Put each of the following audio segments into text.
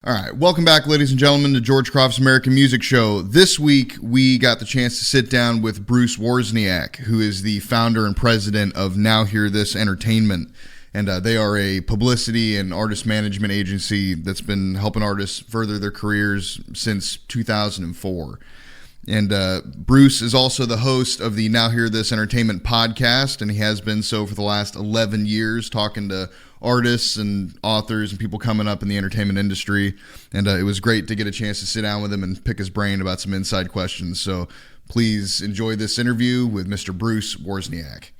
All right, welcome back, ladies and gentlemen, to George Croft's American Music Show. This week, we got the chance to sit down with Bruce Wawrzyniak, who is the founder and president of Now Hear This Entertainment. And they are a publicity and artist management agency that's been helping artists further their careers since 2004. And Bruce is also the host of the Now Hear This Entertainment podcast, and he has been so for the last 11 years, talking to artists and authors and people coming up in the entertainment industry. And it was great to get a chance to sit down with him and pick his brain about some inside questions. So please enjoy this interview with Mr. Bruce Wawrzyniak.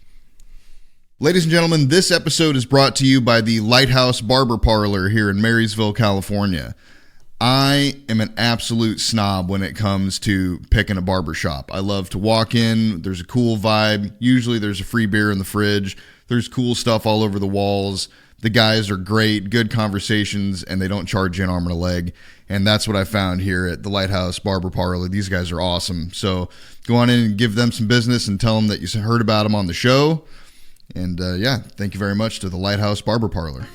Ladies and gentlemen, this episode is brought to you by the Lighthouse Barber Parlor here in Marysville, California. I am an absolute snob when it comes to picking a barber shop. I love to walk in. There's a cool vibe. Usually there's a free beer in the fridge. There's cool stuff all over the walls. The guys are great, good conversations, and they don't charge you an arm and a leg. And that's what I found here at the Lighthouse Barber Parlor. These guys are awesome. So go on in and give them some business and tell them that you heard about them on the show. And thank you very much to the Lighthouse Barber Parlor.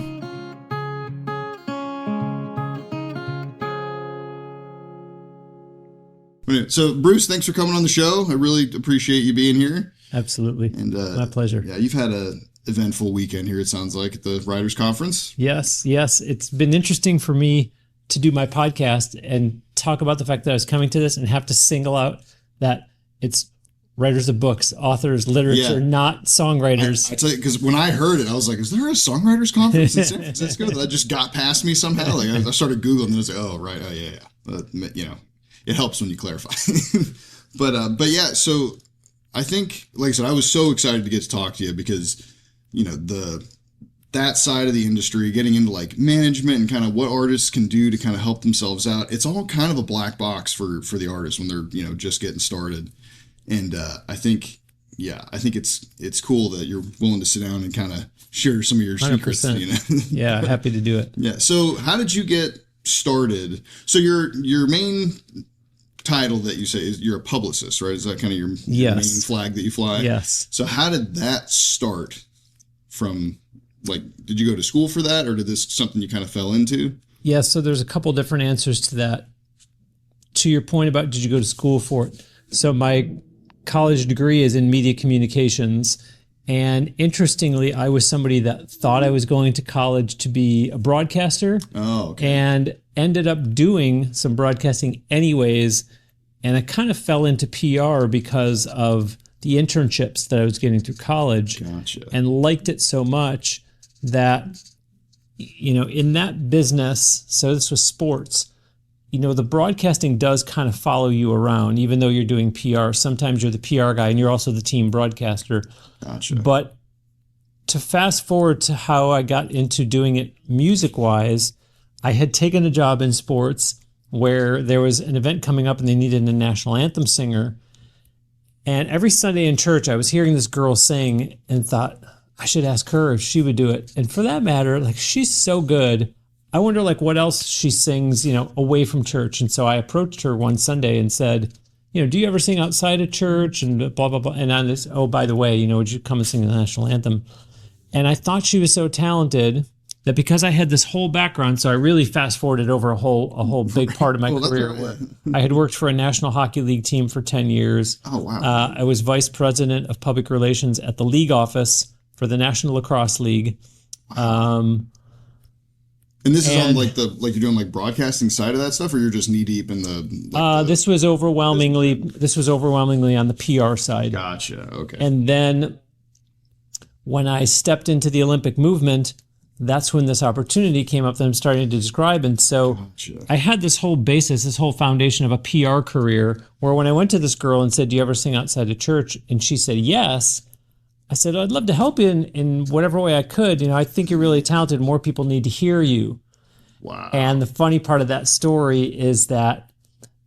So, Bruce, thanks for coming on the show. I really appreciate you being here. Absolutely. And my pleasure. Yeah, you've had a eventful weekend here, it sounds like, at the Writers' Conference. Yes. It's been interesting for me to do my podcast and talk about the fact that I was coming to this and have to single out that it's writers of books, authors, literature, not songwriters. I tell you, because when I heard it, I was like, is there a songwriters conference in San Francisco? That just got past me somehow. Like I started Googling and I was like, oh, right. Oh, yeah. It helps when you clarify. But yeah, so I think, like I said, I was so excited to get to talk to you because, that side of the industry, getting into like management and kind of what artists can do to kind of help themselves out. It's all kind of a black box for the artists when they're, just getting started. And I think it's cool that you're willing to sit down and kind of share some of your 100%. Secrets. Yeah, happy to do it. Yeah. So how did you get started? So your main title that you say is you're a publicist, right? Is that kind of your main flag that you fly? Yes. So how did that start from, like, did you go to school for that, or did this something you kind of fell into? Yeah, so there's a couple different answers to that. To your point about did you go to school for it? So my college degree is in media communications, and interestingly, I was somebody that thought I was going to college to be a broadcaster. Oh, okay. And ended up doing some broadcasting anyways, and I kind of fell into PR because of the internships that I was getting through college. Gotcha. And liked it so much that, in that business, so this was sports, the broadcasting does kind of follow you around, even though you're doing PR. Sometimes you're the PR guy and you're also the team broadcaster. Gotcha. But to fast forward to how I got into doing it music-wise, I had taken a job in sports where there was an event coming up and they needed a national anthem singer. And every Sunday in church, I was hearing this girl sing and thought, I should ask her if she would do it. And for that matter, like, she's so good. I wonder, like, what else she sings, away from church. And so I approached her one Sunday and said, do you ever sing outside of church? And blah, blah, blah. And on this, oh, by the way, would you come and sing the national anthem? And I thought she was so talented that because I had this whole background, so I really fast forwarded over a whole big part of my career. Where I had worked for a National Hockey League team for 10 years. Oh, wow. I was vice president of public relations at the league office for the National Lacrosse League. Wow. And this is on like you're doing like broadcasting side of that stuff, or you're just knee deep in the. This was overwhelmingly on the PR side. Gotcha. Okay. And then when I stepped into the Olympic movement, that's when this opportunity came up that I'm starting to describe. And so Gotcha. I had this whole basis, this whole foundation of a PR career, where when I went to this girl and said, do you ever sing outside of church? And she said, yes. I said, I'd love to help you in whatever way I could. I think you're really talented. More people need to hear you. Wow. And the funny part of that story is that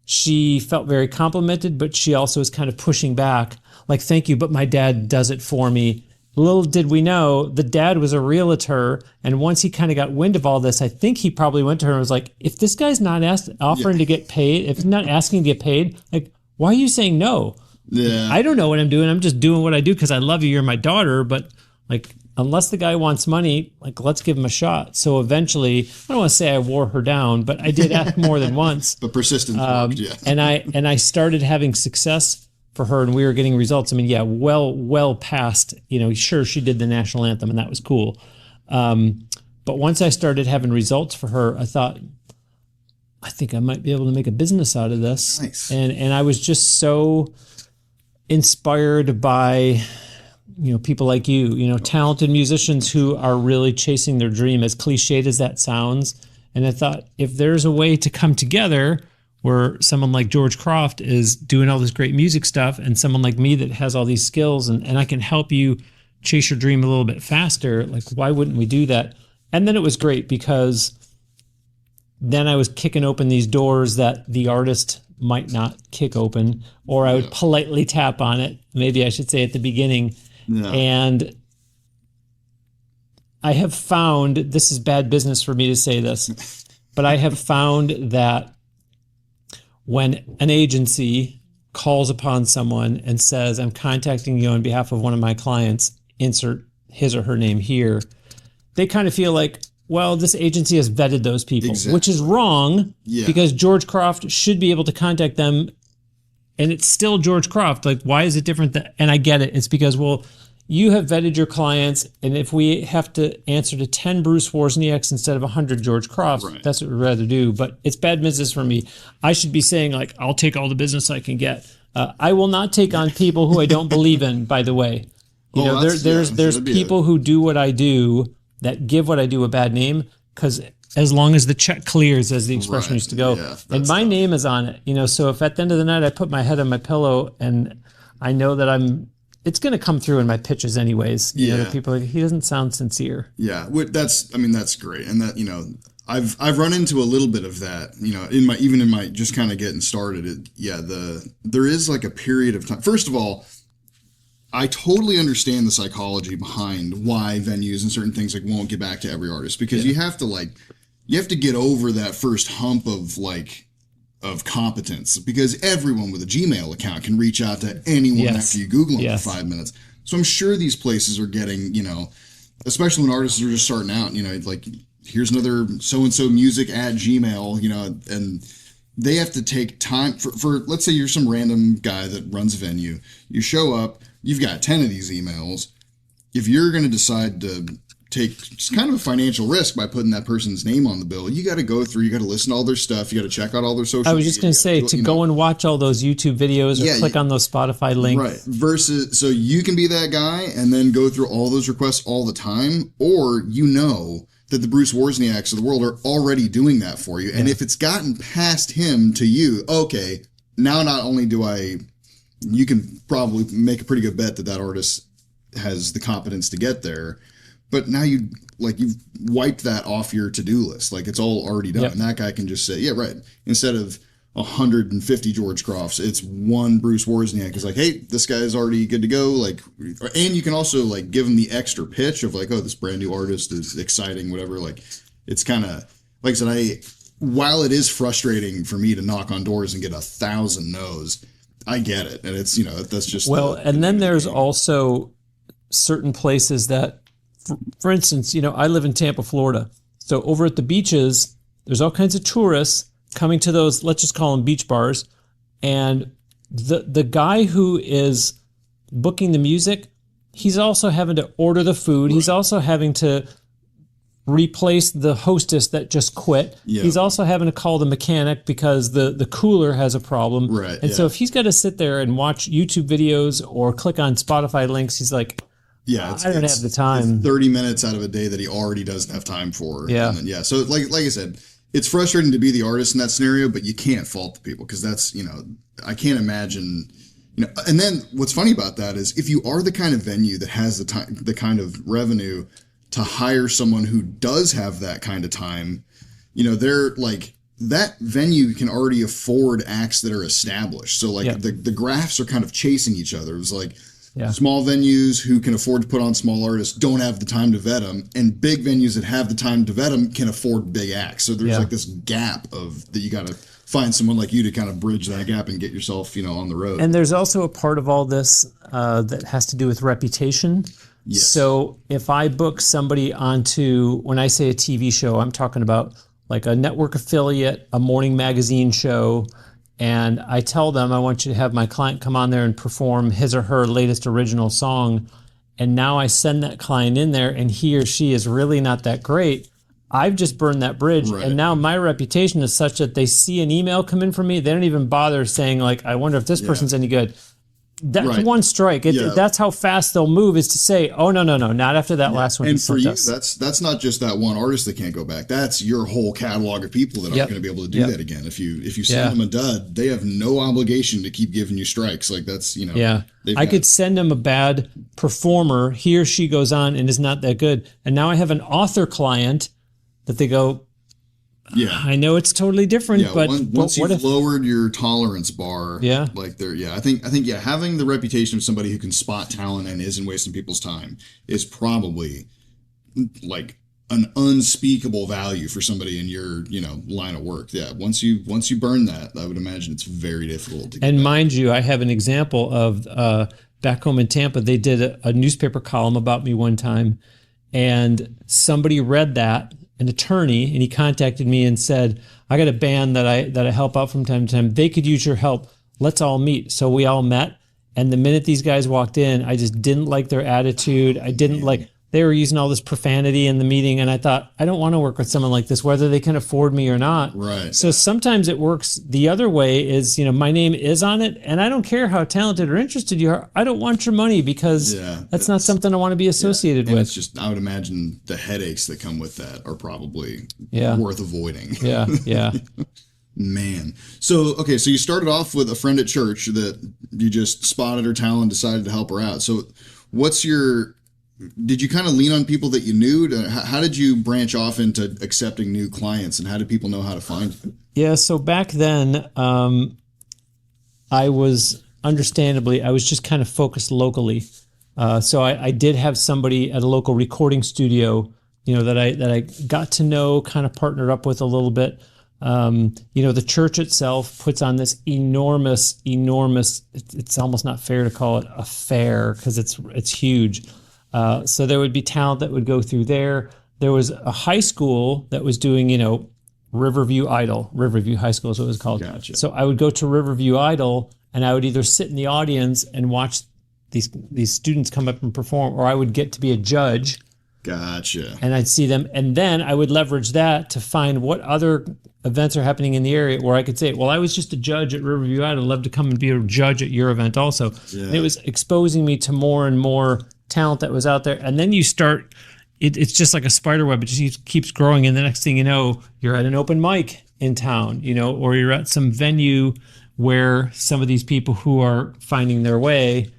she felt very complimented, but she also was kind of pushing back, like, thank you, but my dad does it for me. Little did we know, the dad was a realtor, and once he kind of got wind of all this, I think he probably went to her and was like, if this guy's not offering to get paid, if he's not asking to get paid, like, why are you saying no? Yeah. I don't know what I'm doing. I'm just doing what I do because I love you. You're my daughter, but like, unless the guy wants money, like, let's give him a shot. So eventually, I don't want to say I wore her down, but I did ask more than once. But persistence worked, yeah. and I started having success for her, and we were getting results. I mean, yeah, well past, sure, she did the national anthem, and that was cool. But once I started having results for her, I thought, I think I might be able to make a business out of this. Nice. And I was just so inspired by, people like you, talented musicians who are really chasing their dream, as cliched as that sounds. And I thought, if there's a way to come together where someone like George Croft is doing all this great music stuff and someone like me that has all these skills, and I can help you chase your dream a little bit faster, like, why wouldn't we do that? And then it was great because then I was kicking open these doors that the artist might not kick open, or I would politely tap on it, maybe I should say at the beginning. Yeah. And I have found, this is bad business for me to say this, but I have found that when an agency calls upon someone and says, I'm contacting you on behalf of one of my clients, insert his or her name here, they kind of feel like, well, this agency has vetted those people, exactly, which is wrong, because George Croft should be able to contact them, and it's still George Croft. Like, why is it different? And I get it. It's because, well, you have vetted your clients, and if we have to answer to 10 Bruce Wawrzyniaks instead of 100 George Crofts, right, that's what we'd rather do. But it's bad business for me. I should be saying, like, I'll take all the business I can get. I will not take on people who I don't believe in, by the way. There's people who do what I do that give what I do a bad name, because as long as the check clears, as the expression used to go, and my name is on it, so if at the end of the night I put my head on my pillow and I know that it's going to come through in my pitches anyways. People are like, he doesn't sound sincere. Yeah, that's great, and that I've run into a little bit of that, in my just kind of getting started. There is like a period of time. First of all, I totally understand the psychology behind why venues and certain things like won't get back to every artist, because you have to get over that first hump of competence, because everyone with a Gmail account can reach out to anyone after you Google them for 5 minutes. So I'm sure these places are getting, especially when artists are just starting out, like, here's another so-and-so music at Gmail, and they have to take time for let's say you're some random guy that runs a venue. You show up, you've got 10 of these emails. If you're going to decide to take just kind of a financial risk by putting that person's name on the bill, you got to go through, you got to listen to all their stuff, you got to check out all their social media. I was just going to say, go and watch all those YouTube videos or click on those Spotify links. Right. Versus, so you can be that guy and then go through all those requests all the time, or that the Bruce Wawrzyniaks of the world are already doing that for you. And if it's gotten past him to you, okay, now not only you can probably make a pretty good bet that artist has the competence to get there, but now you've wiped that off your to-do list. Like, it's all already done. Yep. And that guy can just say, yeah, right. Instead of 150 George Crofts, it's one Bruce Wawrzyniak. It's like, hey, this guy is already good to go. Like, and you can also give him the extra pitch of like, oh, this brand new artist is exciting, whatever. Like, it's kind of, like I said, while it is frustrating for me to knock on doors and get 1,000 no's, I get it. And it's, that's just, and then there's also certain places that, for instance, I live in Tampa, Florida. So over at the beaches, there's all kinds of tourists coming to those, let's just call them beach bars. And the guy who is booking the music, he's also having to order the food. Right. He's also having to replace the hostess that just quit. Yeah. He's also having to call the mechanic because the cooler has a problem. Right. And so if he's got to sit there and watch YouTube videos or click on Spotify links, he's like, I don't have the time. 30 minutes out of a day that he already doesn't have time for. Yeah. And then, so like I said, it's frustrating to be the artist in that scenario, but you can't fault the people, because that's, I can't imagine, and then what's funny about that is if you are the kind of venue that has the kind of revenue to hire someone who does have that kind of time, they're like, that venue can already afford acts that are established. So the graphs are kind of chasing each other. It was like, small venues who can afford to put on small artists don't have the time to vet them, and big venues that have the time to vet them can afford big acts. So there's this gap that you got to find someone like you to kind of bridge that gap and get yourself, on the road. And there's also a part of all this that has to do with reputation. Yes. So if I book somebody onto, when I say a TV show, I'm talking about like a network affiliate, a morning magazine show, and I tell them I want you to have my client come on there and perform his or her latest original song, and now I send that client in there and he or she is really not that great, I've just burned that bridge. Right. And now my reputation is such that they see an email come in from me, they don't even bother saying like, I wonder if this person's any good. That's Right. one strike. That's how fast they'll move, is to say, oh, no, not after that last one. And for you, that's not just that one artist that can't go back. That's your whole catalog of people that aren't going to be able to do that again. If you send them a dud, they have no obligation to keep giving you strikes. Like that's, I could send them a bad performer. He or she goes on and is not that good. And now I have an author client that they go, I know it's totally different, but once you've lowered your tolerance bar, I think having the reputation of somebody who can spot talent and isn't wasting people's time is probably like an unspeakable value for somebody in your line of work. Yeah, once you burn that, I would imagine it's very difficult to get back. Mind you, I have an example of back home in Tampa. They did a newspaper column about me one time, and somebody read that. An attorney, and he contacted me and said, I got a band that I help out from time to time. They could use your help. Let's all meet. So we all met. And the minute these guys walked in, I just didn't like their attitude. I didn't like, they were using all this profanity in the meeting. And I thought, I don't want to work with someone like this, whether they can afford me or not. Right. So sometimes it works the other way, is, my name is on it. And I don't care how talented or interested you are. I don't want your money, because that's not something I want to be associated with. It's just, I would imagine the headaches that come with that are probably worth avoiding. Yeah. Man. So you started off with a friend at church that you just spotted her talent and decided to help her out. So did you kind of lean on people that you knew? How did you branch off into accepting new clients, and how did people know how to find you? Yeah, so back then, I was just kind of focused locally. So I did have somebody at a local recording studio, that I got to know, kind of partnered up with a little bit. The church itself puts on this enormous, it's almost not fair to call it a fair, because it's huge. So there would be talent that would go through there. There was a high school that was doing, Riverview High School is what it was called. Gotcha. So I would go to Riverview Idol, and I would either sit in the audience and watch these students come up and perform, or I would get to be a judge. Gotcha. And I'd see them, and then I would leverage that to find what other events are happening in the area where I could say, well, I was just a judge at Riverview Idol. I'd love to come and be a judge at your event also. Yeah. And it was exposing me to more and more talent that was out there. And then you start, it's just like a spider web. It just keeps growing. And the next thing you know, you're at an open mic in town, or you're at some venue where some of these people who are finding their way,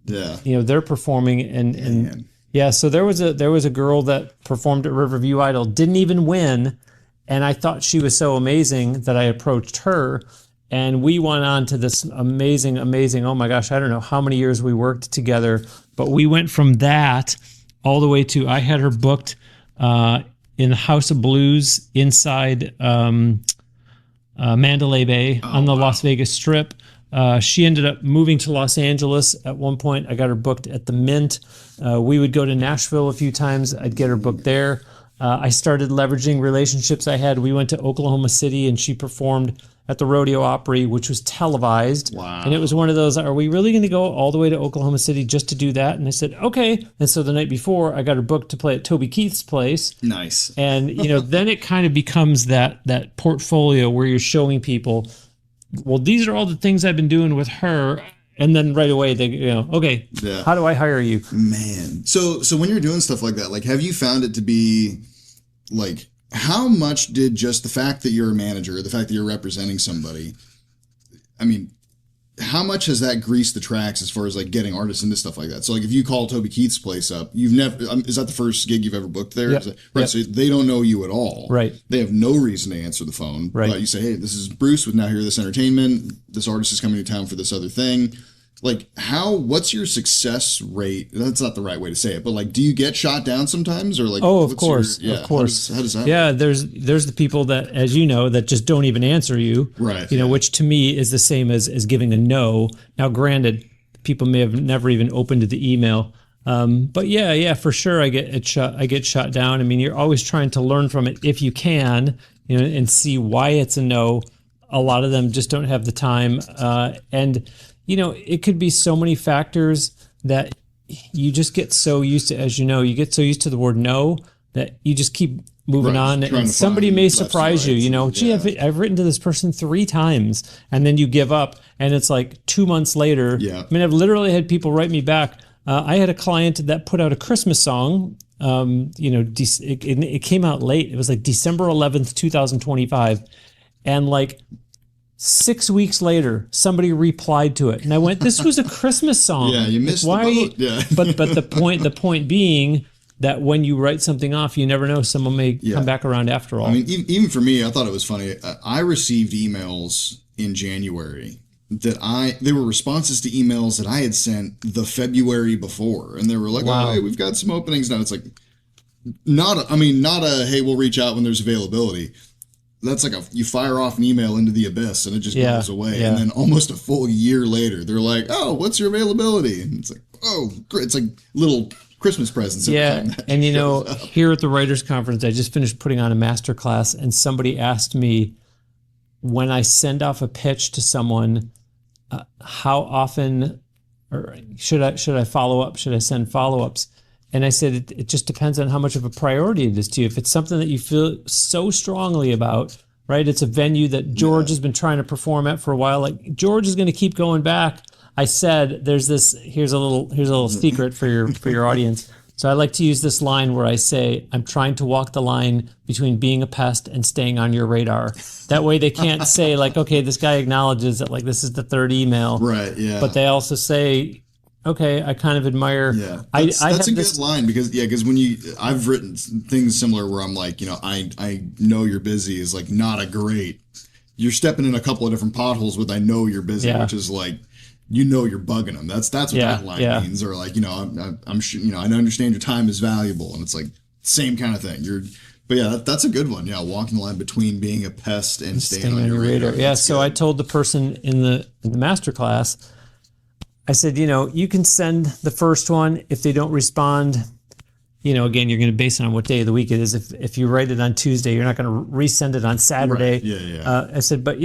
they're performing. And so there was a girl that performed at Riverview Idol, didn't even win. And I thought she was so amazing that I approached her. And we went on to this amazing, oh my gosh, I don't know how many years we worked together, but we went from that all the way to, I had her booked in the House of Blues inside Mandalay Bay on the Las Vegas Strip. She ended up moving to Los Angeles at one point. I got her booked at the Mint. We would go to Nashville a few times. I'd get her booked there. I started leveraging relationships I had. We went to Oklahoma City, and she performed at the Rodeo Opry, which was televised. Wow. And it was one of those, are we really going to go all the way to Oklahoma City just to do that? And I said, okay. And so the night before, I got her booked to play at Toby Keith's place. Nice. And, then it kind of becomes that portfolio where you're showing people, well, these are all the things I've been doing with her. And then right away they okay, how do I hire you? Man. So when you're doing stuff like that, like, have you found it to be like, how much did just the fact that you're a manager, the fact that you're representing somebody, I mean, how much has that greased the tracks as far as like getting artists into stuff like that? So like if you call Toby Keith's place up, you've never, is that the first gig you've ever booked there? Yep. Right. Yep. So they don't know you at all. Right. They have no reason to answer the phone. Right. But you say, hey, this is Bruce with Now Hear This Entertainment. This artist is coming to town for this other thing. Like what's your success rate? That's not the right way to say it, but like, do you get shot down sometimes, or like? Oh, of course, of course. How does that? Yeah, work? There's the people that, as you know, that just don't even answer you. Right. Which to me is the same as giving a no. Now, granted, people may have never even opened the email. But yeah, for sure, I get shot down. I mean, you're always trying to learn from it if you can, and see why it's a no. A lot of them just don't have the time, and it could be so many factors that you just get so used to. As you get so used to the word no that you just keep moving on, and somebody may surprise you. Gee, I've written to this person 3 times, and then you give up, and it's like 2 months later. Yeah. I mean, I've literally had people write me back. I had a client that put out a Christmas song. It came out late. It was like December 11th, 2025, and like 6 weeks later, somebody replied to it, and I went, "This was a Christmas song." Yeah, you missed the boat. Yeah. But the point being that when you write something off, you never know, someone may come back around after all. I mean, even for me, I thought it was funny. I received emails in January they were responses to emails that I had sent the February before, and they were like, "Oh, hey, we've got some openings now." It's like not a hey, we'll reach out when there's availability. That's like you fire off an email into the abyss and it just goes away. Yeah. And then almost a full year later, they're like, "Oh, what's your availability?" And it's like, "Oh, great." It's like little Christmas presents. Yeah. And here at the Writers Conference, I just finished putting on a master class, and somebody asked me, when I send off a pitch to someone, how often or should I follow up? Should I send follow-ups? And I said, it just depends on how much of a priority it is to you. If it's something that you feel so strongly about, right? It's a venue that George has been trying to perform at for a while. Like, George is going to keep going back. I said, here's a little secret for your audience. So I like to use this line where I say, I'm trying to walk the line between being a pest and staying on your radar. That way they can't say like, okay, this guy acknowledges that like this is the 3rd email. Right, yeah. But they also say, okay, I kind of admire. Yeah, that's a good line because when I've written things similar where I'm like, I know you're busy is like not a great. You're stepping in a couple of different potholes with I know you're busy, which is like, you're bugging them. That's what that line means. Or like, I'm sure, I understand your time is valuable, and it's like same kind of thing. But yeah, that's a good one. Yeah, walking the line between being a pest and staying on your radar. Yeah. So I told the person in the master class, I said, you can send the first one. If they don't respond, again, you're going to base it on what day of the week it is. If you write it on Tuesday, you're not going to resend it on Saturday. Right. Yeah. I said, but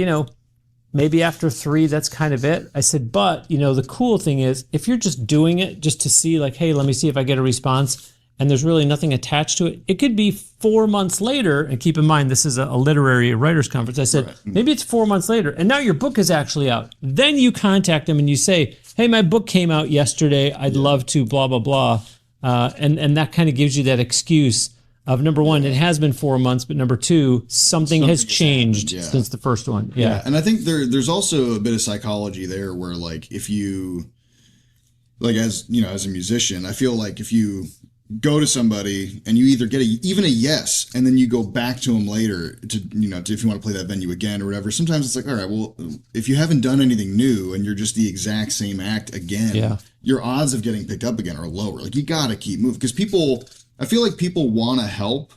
maybe after 3, that's kind of it. I said, but the cool thing is, if you're just doing it just to see like, hey, let me see if I get a response, and there's really nothing attached to it, it could be 4 months later. And keep in mind, this is a literary writers conference. I said, maybe it's 4 months later, and now your book is actually out. Then you contact them and you say, hey, my book came out yesterday. I'd love to blah, blah, blah. And that kind of gives you that excuse of, number one, it has been 4 months, but number 2, something has changed since the first one. Yeah. And I think there's also a bit of psychology there where like, if you, like, as a musician, I feel like if you go to somebody and you either get even a yes, and then you go back to them later to if you want to play that venue again or whatever, sometimes it's like, all right, well, if you haven't done anything new and you're just the exact same act again, your odds of getting picked up again are lower. Like, you got to keep moving, because I feel like people want to help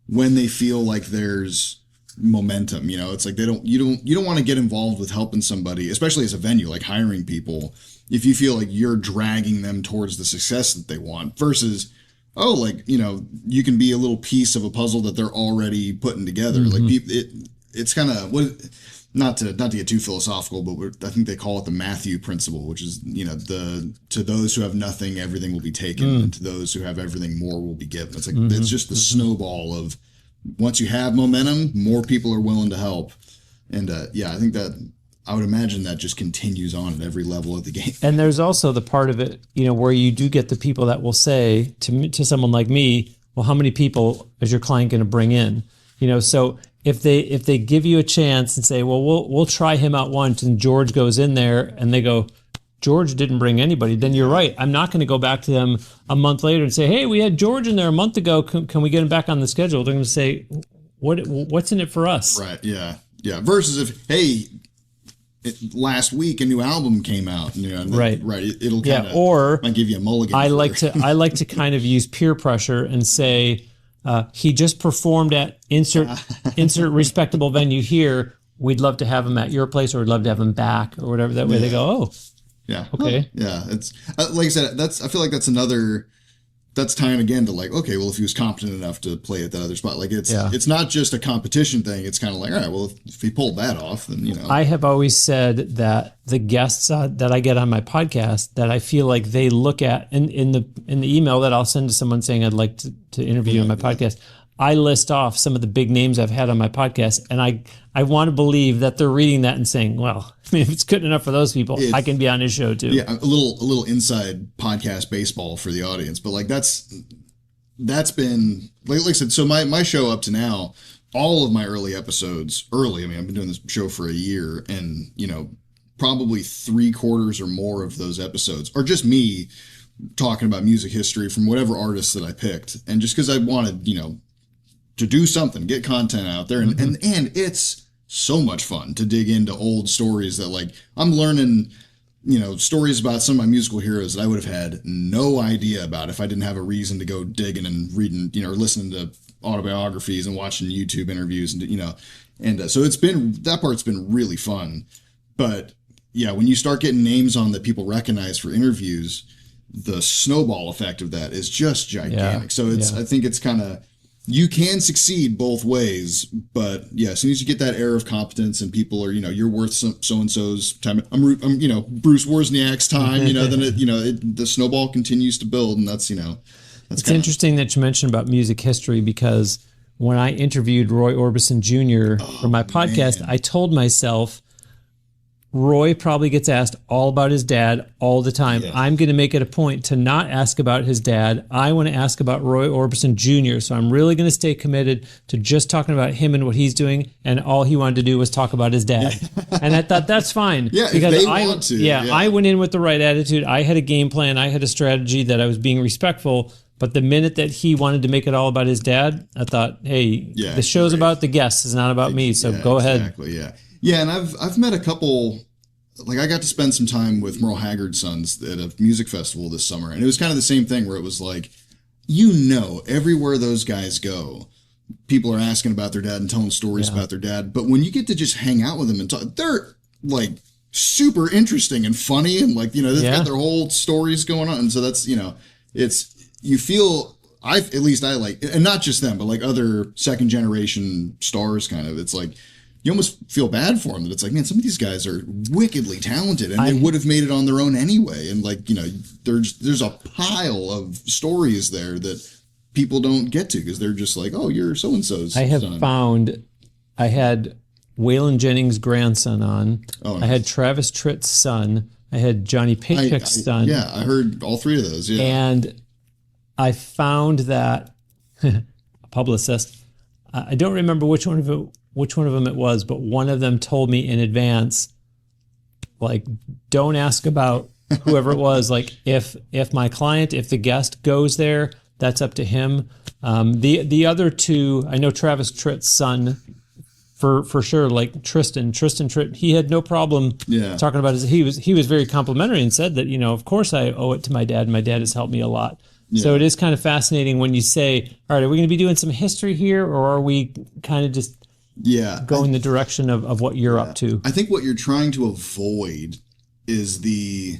when they feel like there's momentum. It's like you don't want to get involved with helping somebody, especially as a venue, like hiring people, if you feel like you're dragging them towards the success that they want, versus, oh, like, you can be a little piece of a puzzle that they're already putting together. Mm-hmm. Like, it's kind of not to get too philosophical, but I think they call it the Matthew principle, which is, to those who have nothing, everything will be taken. And to those who have everything, more will be given. It's like, it's just the snowball of, once you have momentum, more people are willing to help. And I think that, I would imagine that just continues on at every level of the game. And there's also the part of it, where you do get the people that will say to someone like me, well, how many people is your client going to bring in? So if they give you a chance and say, well, we'll try him out once, and George goes in there and they go, George didn't bring anybody, then you're right. I'm not going to go back to them a month later and say, hey, we had George in there a month ago. Can we get him back on the schedule? They're going to say, what's in it for us? Right. Yeah. Yeah. Versus if, hey, last week a new album came out. Right. It'll kind of might give you a mulligan. I like to kind of use peer pressure and say, he just performed at insert respectable venue here. We'd love to have him at your place, or we'd love to have him back, or whatever. That way they go, oh, Yeah. Okay. Yeah. It's like I said, I feel like that's tying again to like, okay, well, if he was competent enough to play at that other spot, like it's not just a competition thing. It's kind of like, all right, well, if he pulled that off, then, you know. I have always said that the guests that I get on my podcast, that I feel like they look at in the email that I'll send to someone saying I'd like to interview you on my podcast, I list off some of the big names I've had on my podcast, and I want to believe that they're reading that and saying, well, I mean, if it's good enough for those people, I can be on his show too. Yeah, a little inside podcast baseball for the audience, but like that's been like I said. So my show up to now, all of my early episodes, I mean, I've been doing this show for a year, and you know, probably 3/4 or more of those episodes are just me talking about music history from whatever artists that I picked, and just because I wanted, you know, to do something, get content out there, and it's so much fun to dig into old stories that like I'm learning, you know, stories about some of my musical heroes that I would have had no idea about if I didn't have a reason to go digging and reading, you know, or listening to autobiographies and watching YouTube interviews, and you know, and so that part's been really fun. But yeah, when you start getting names on that people recognize for interviews, the snowball effect of that is just gigantic. So I think it's kind of, you can succeed both ways, but yeah, as soon as you get that air of competence and people are, you know, you're worth so-and-so's time. I'm you know, Bruce Wawrzyniak's time, you know, then the snowball continues to build, and that's, you know, it's interesting that you mentioned about music history, because when I interviewed Roy Orbison Jr. for my podcast, I told myself, Roy probably gets asked all about his dad all the time. Yeah. I'm going to make it a point to not ask about his dad. I want to ask about Roy Orbison Jr. So I'm really going to stay committed to just talking about him and what he's doing. And all he wanted to do was talk about his dad. And I thought that's fine. Yeah, because if they want to. Yeah, I went in with the right attitude. I had a game plan. I had a strategy that I was being respectful. But the minute that he wanted to make it all about his dad, I thought, hey, the show's about the guests. It's not about me. So go ahead. Exactly, yeah. Yeah, and I've met a couple, like I got to spend some time with Merle Haggard's sons at a music festival this summer, and it was kind of the same thing where it was like, you know, everywhere those guys go, people are asking about their dad and telling stories about their dad, but when you get to just hang out with them and talk, they're like super interesting and funny, and like, you know, they've got their whole stories going on, and so that's, you know, you feel, at least I like, and not just them, but like other second generation stars kind of, it's like, you almost feel bad for them, that it's like, man, some of these guys are wickedly talented, and they would have made it on their own anyway. And like, you know, there's a pile of stories there that people don't get to because they're just like, oh, you're so-and-so's I have found, I had Waylon Jennings' grandson on. Oh, nice. I had Travis Tritt's son. I had Johnny Paycheck's son. Yeah, I heard all three of those. Yeah. And I found that a publicist, I don't remember which one of them it was, but one of them told me in advance, like, don't ask about whoever it was. Like, if my client, if the guest goes there, that's up to him. The other two, I know Travis Tritt's son for sure, like Tristan Tritt, he had no problem talking about his, he was very complimentary and said that, you know, of course I owe it to my dad, and my dad has helped me a lot. Yeah. So it is kind of fascinating when you say, all right, are we going to be doing some history here, or are we kind of just going the direction of what you're up to? I think what you're trying to avoid is the,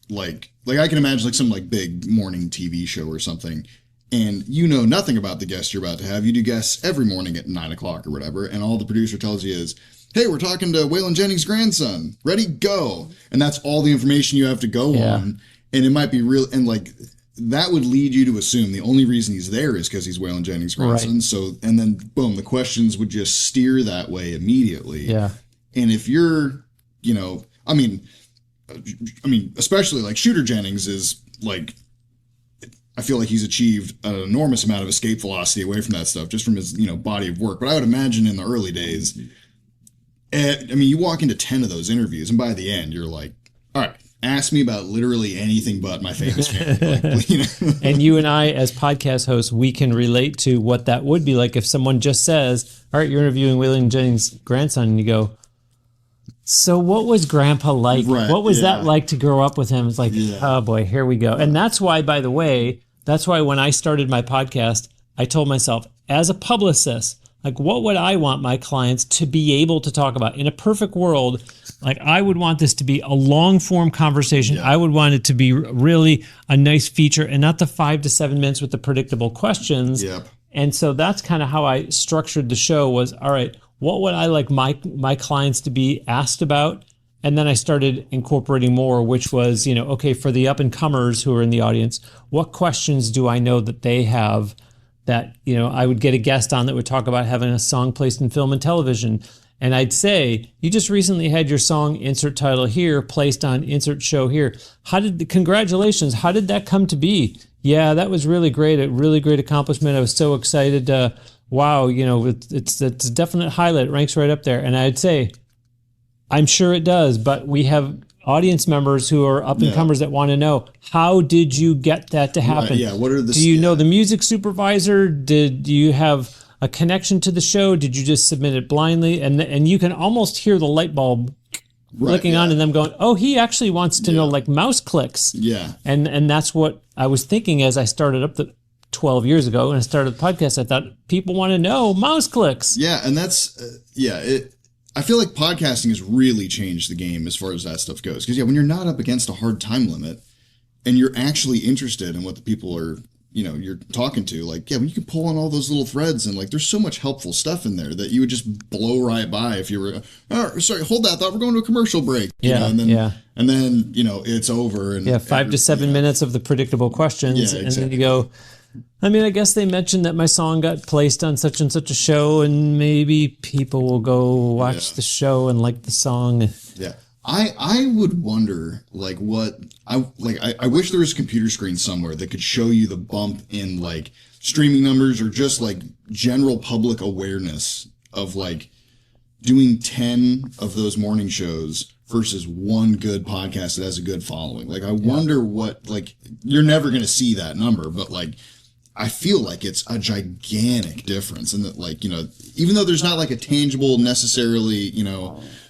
like I can imagine like some like big morning TV show or something, and you know nothing about the guest you're about to have. You do guests every morning at 9 o'clock or whatever, and all the producer tells you is, hey, we're talking to Waylon Jennings' grandson. Ready, go. And that's all the information you have to go on. And it might be real, and like, that would lead you to assume the only reason he's there is because he's Waylon Jennings' grandson. Right. So, and then boom, the questions would just steer that way immediately. Yeah. And if you're, you know, I mean, especially like Shooter Jennings is like, I feel like he's achieved an enormous amount of escape velocity away from that stuff just from his, you know, body of work. But I would imagine in the early days, you walk into 10 of those interviews, and by the end, you're like, all right, ask me about literally anything but my famous family. Like, you know? And you and I, as podcast hosts, we can relate to what that would be like if someone just says, all right, you're interviewing Waylon Jennings' grandson, and you go, so what was Grandpa like? Right, what was that like to grow up with him? It's like, oh boy, here we go. And that's why, by the way, when I started my podcast, I told myself, as a publicist, Like, what would I want my clients to be able to talk about? In a perfect world, like, I would want this to be a long form conversation. I would want it to be really a nice feature and not the 5 to 7 minutes with the predictable questions. Yep. And so that's kind of how I structured the show was, all right, what would I like my clients to be asked about? And then I started incorporating more, which was, okay, for the up and comers who are in the audience, what questions do I know that they have that, I would get a guest on that would talk about having a song placed in film and television. And I'd say, you just recently had your song insert title here placed on insert show here. Congratulations. How did that come to be? Yeah, that was really great. A really great accomplishment. I was so excited. Wow. It's a definite highlight. It ranks right up there. And I'd say, I'm sure it does, but we have audience members who are up and comers that want to know, how did you get that to happen? Right, yeah. What are the? Do you know the music supervisor? Did you have a connection to the show? Did you just submit it blindly? And you can almost hear the light bulb flicking on and them going, oh, he actually wants to know like mouse clicks. Yeah. And that's what I was thinking as I started up 12 years ago and I started the podcast. I thought people want to know mouse clicks. Yeah. And that's, I feel like podcasting has really changed the game as far as that stuff goes. Because, when you're not up against a hard time limit and you're actually interested in what the people are, you're talking to, like, when you can pull on all those little threads and, like, there's so much helpful stuff in there that you would just blow right by if you were, oh, sorry, hold that. I thought we're going to a commercial break. And then, it's over. And 5 to 7 minutes of the predictable questions. Exactly. And then you go, I guess they mentioned that my song got placed on such and such a show, and maybe people will go watch the show and like the song. Yeah. I would wonder, like, I wish there was a computer screen somewhere that could show you the bump in, like, streaming numbers or just, like, general public awareness of, like, doing 10 of those morning shows versus one good podcast that has a good following. Like, I wonder what, like, you're never going to see that number, but, like, I feel like it's a gigantic difference. And that, like, even though there's not like a tangible, necessarily,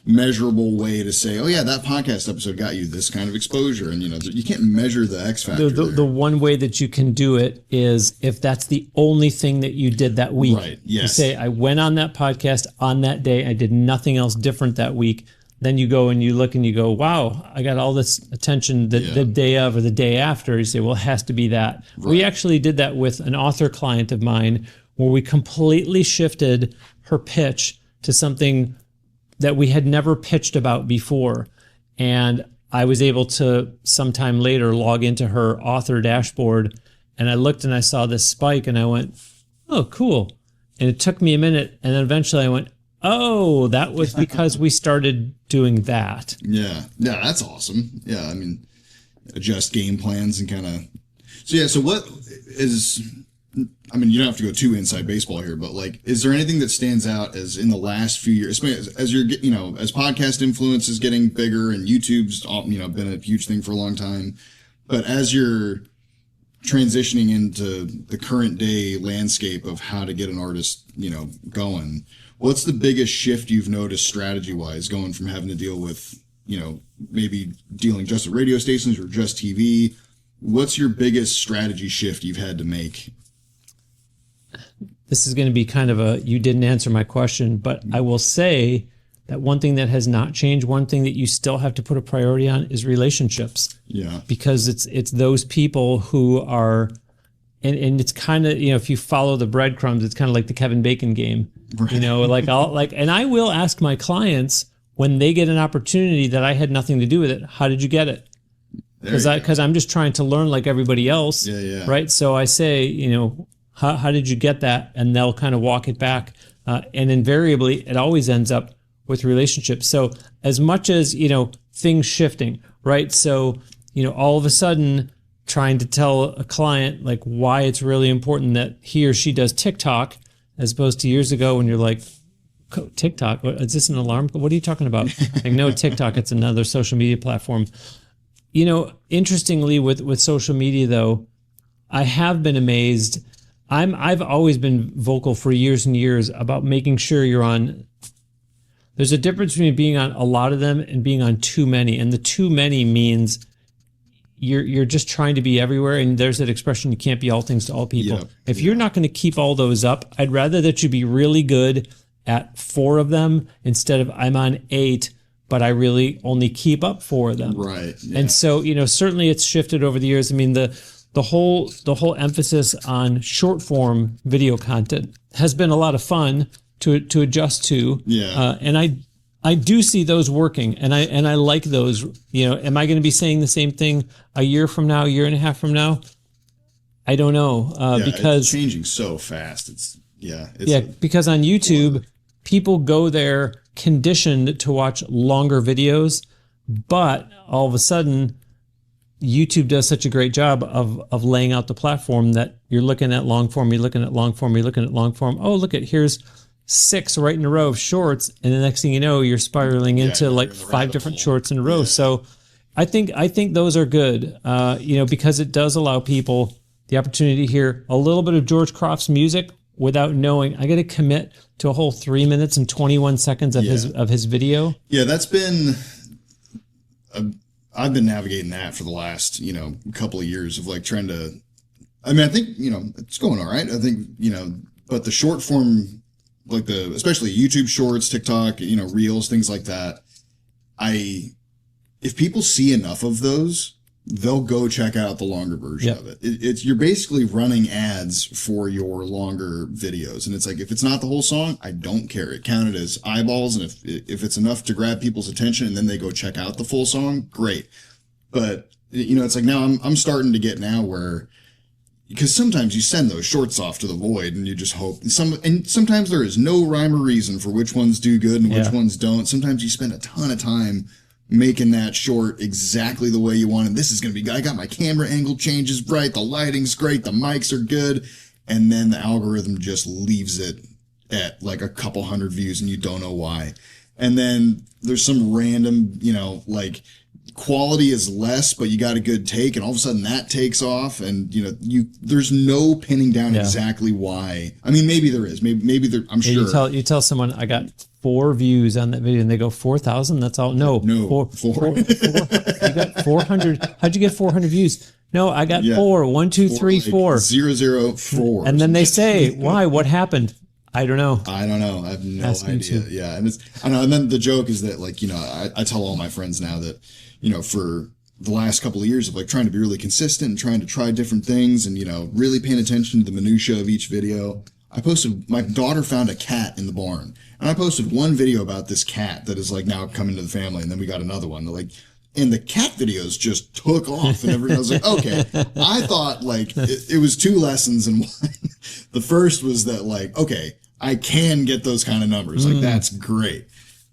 measurable way to say, oh yeah, that podcast episode got you this kind of exposure. And, you can't measure the X factor. The one way that you can do it is if that's the only thing that you did that week. Right. Yes. You say, I went on that podcast on that day. I did nothing else different that week. Then you go and you look and you go, wow, I got all this attention the day of or the day after. You say, well, it has to be that. Right. We actually did that with an author client of mine where we completely shifted her pitch to something that we had never pitched about before. And I was able to sometime later log into her author dashboard and I looked and I saw this spike and I went, oh, cool. And it took me a minute. And then eventually I went, oh, that was because we started doing that. Yeah, that's awesome. Yeah, adjust game plans and kind of. So what is? You don't have to go too inside baseball here, but like, is there anything that stands out as in the last few years, as you're as podcast influence is getting bigger and YouTube's been a huge thing for a long time, but as you're transitioning into the current day landscape of how to get an artist going. What's the biggest shift you've noticed strategy-wise going from having to deal with, maybe dealing just with radio stations or just TV? What's your biggest strategy shift you've had to make? This is going to be kind of you didn't answer my question, but I will say that one thing that has not changed, one thing that you still have to put a priority on is relationships. Yeah. Because it's those people who are, and it's kind of, if you follow the breadcrumbs, it's kind of like the Kevin Bacon game. Right. And I will ask my clients when they get an opportunity that I had nothing to do with it, how did you get it? Because I'm just trying to learn like everybody else. Yeah. Right. So I say, how did you get that? And they'll kind of walk it back. And invariably it always ends up with relationships. So as much as, things shifting, right? So, all of a sudden trying to tell a client like why it's really important that he or she does TikTok as opposed to years ago when you're like, TikTok, is this an alarm? What are you talking about? Like, no, TikTok, it's another social media platform. Interestingly with social media though, I have been amazed. I've always been vocal for years and years about making sure you're on. There's a difference between being on a lot of them and being on too many. And the too many means you're just trying to be everywhere. And there's that expression, you can't be all things to all people. Yep. If you're not going to keep all those up, I'd rather that you be really good at 4 of them instead of I'm on 8, but I really only keep up 4 of them. Right. Yeah. And so, certainly it's shifted over the years. I mean, the whole emphasis on short form video content has been a lot of fun to adjust to. Yeah. And I do see those working, and I like those. Am I going to be saying the same thing a year from now, a year and a half from now? I don't know, because it's changing so fast. Because on YouTube, people go there conditioned to watch longer videos, but all of a sudden, YouTube does such a great job of laying out the platform that you're looking at long form, you're looking at long form, you're looking at long form. Oh, look at here's 6 right in a row of shorts, and the next thing you know, you're spiraling into like 5 different shorts in a row. Yeah. So I think those are good, because it does allow people the opportunity to hear a little bit of George Croft's music without knowing I got to commit to a whole 3 minutes and 21 seconds of his video. Yeah, that's been I've been navigating that for the last couple of years of like trying to. I mean, I think it's going all right. I think but the short form, like especially YouTube Shorts, TikTok, Reels, things like that. If people see enough of those, they'll go check out the longer version of it. You're basically running ads for your longer videos, and it's like if it's not the whole song, I don't care. It counted as eyeballs, and if it's enough to grab people's attention, and then they go check out the full song, great. But it's like now I'm starting to get now where. Because sometimes you send those shorts off to the void and you just hope and sometimes there is no rhyme or reason for which ones do good and which ones don't. Sometimes you spend a ton of time making that short exactly the way you want it. This is going to be, I got my camera angle changes right. The lighting's great. The mics are good. And then the algorithm just leaves it at like a couple hundred views and you don't know why. And then there's some random, like, quality is less, but you got a good take, and all of a sudden that takes off, and there's no pinning down exactly why. I mean, maybe there is. Maybe there. I'm sure. You tell someone I got 4 views on that video, and they go 4,000. That's all. No, four. You got 400. How'd you get 400 views? No, I got 4. 1, 2, 3, 4. 004. And then they say, why? What happened? I don't know. I have no idea. Yeah, and I know. And then the joke is that, like, I tell all my friends now that, for the last couple of years of like trying to be really consistent and trying to try different things and, really paying attention to the minutia of each video. My daughter found a cat in the barn, and I posted one video about this cat that is like now coming to the family, and then we got another one. And the cat videos just took off, and everyone was like, okay. I thought like it was 2 lessons in one. The first was that like, okay, I can get those kind of numbers. Like, that's great.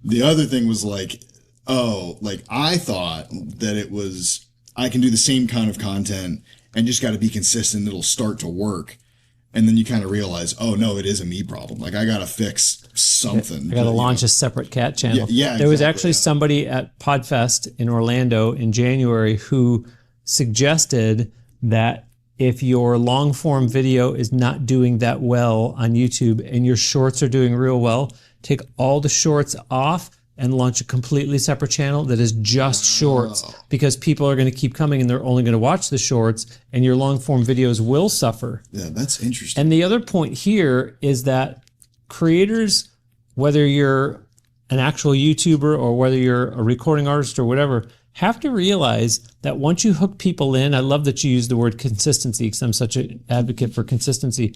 The other thing was like, I thought that it was, I can do the same kind of content and just got to be consistent. It'll start to work. And then you kind of realize, oh no, it is a me problem. Like, I got to fix something. I got to launch a separate cat channel. Yeah, there was actually somebody at Podfest in Orlando in January who suggested that if your long form video is not doing that well on YouTube and your shorts are doing real well, take all the shorts off and launch a completely separate channel that is just shorts, because people are going to keep coming and they're only going to watch the shorts, and your long form videos will suffer. Yeah, that's interesting. And the other point here is that creators, whether you're an actual YouTuber or whether you're a recording artist or whatever, have to realize that once you hook people in, I love that you use the word consistency because I'm such an advocate for consistency.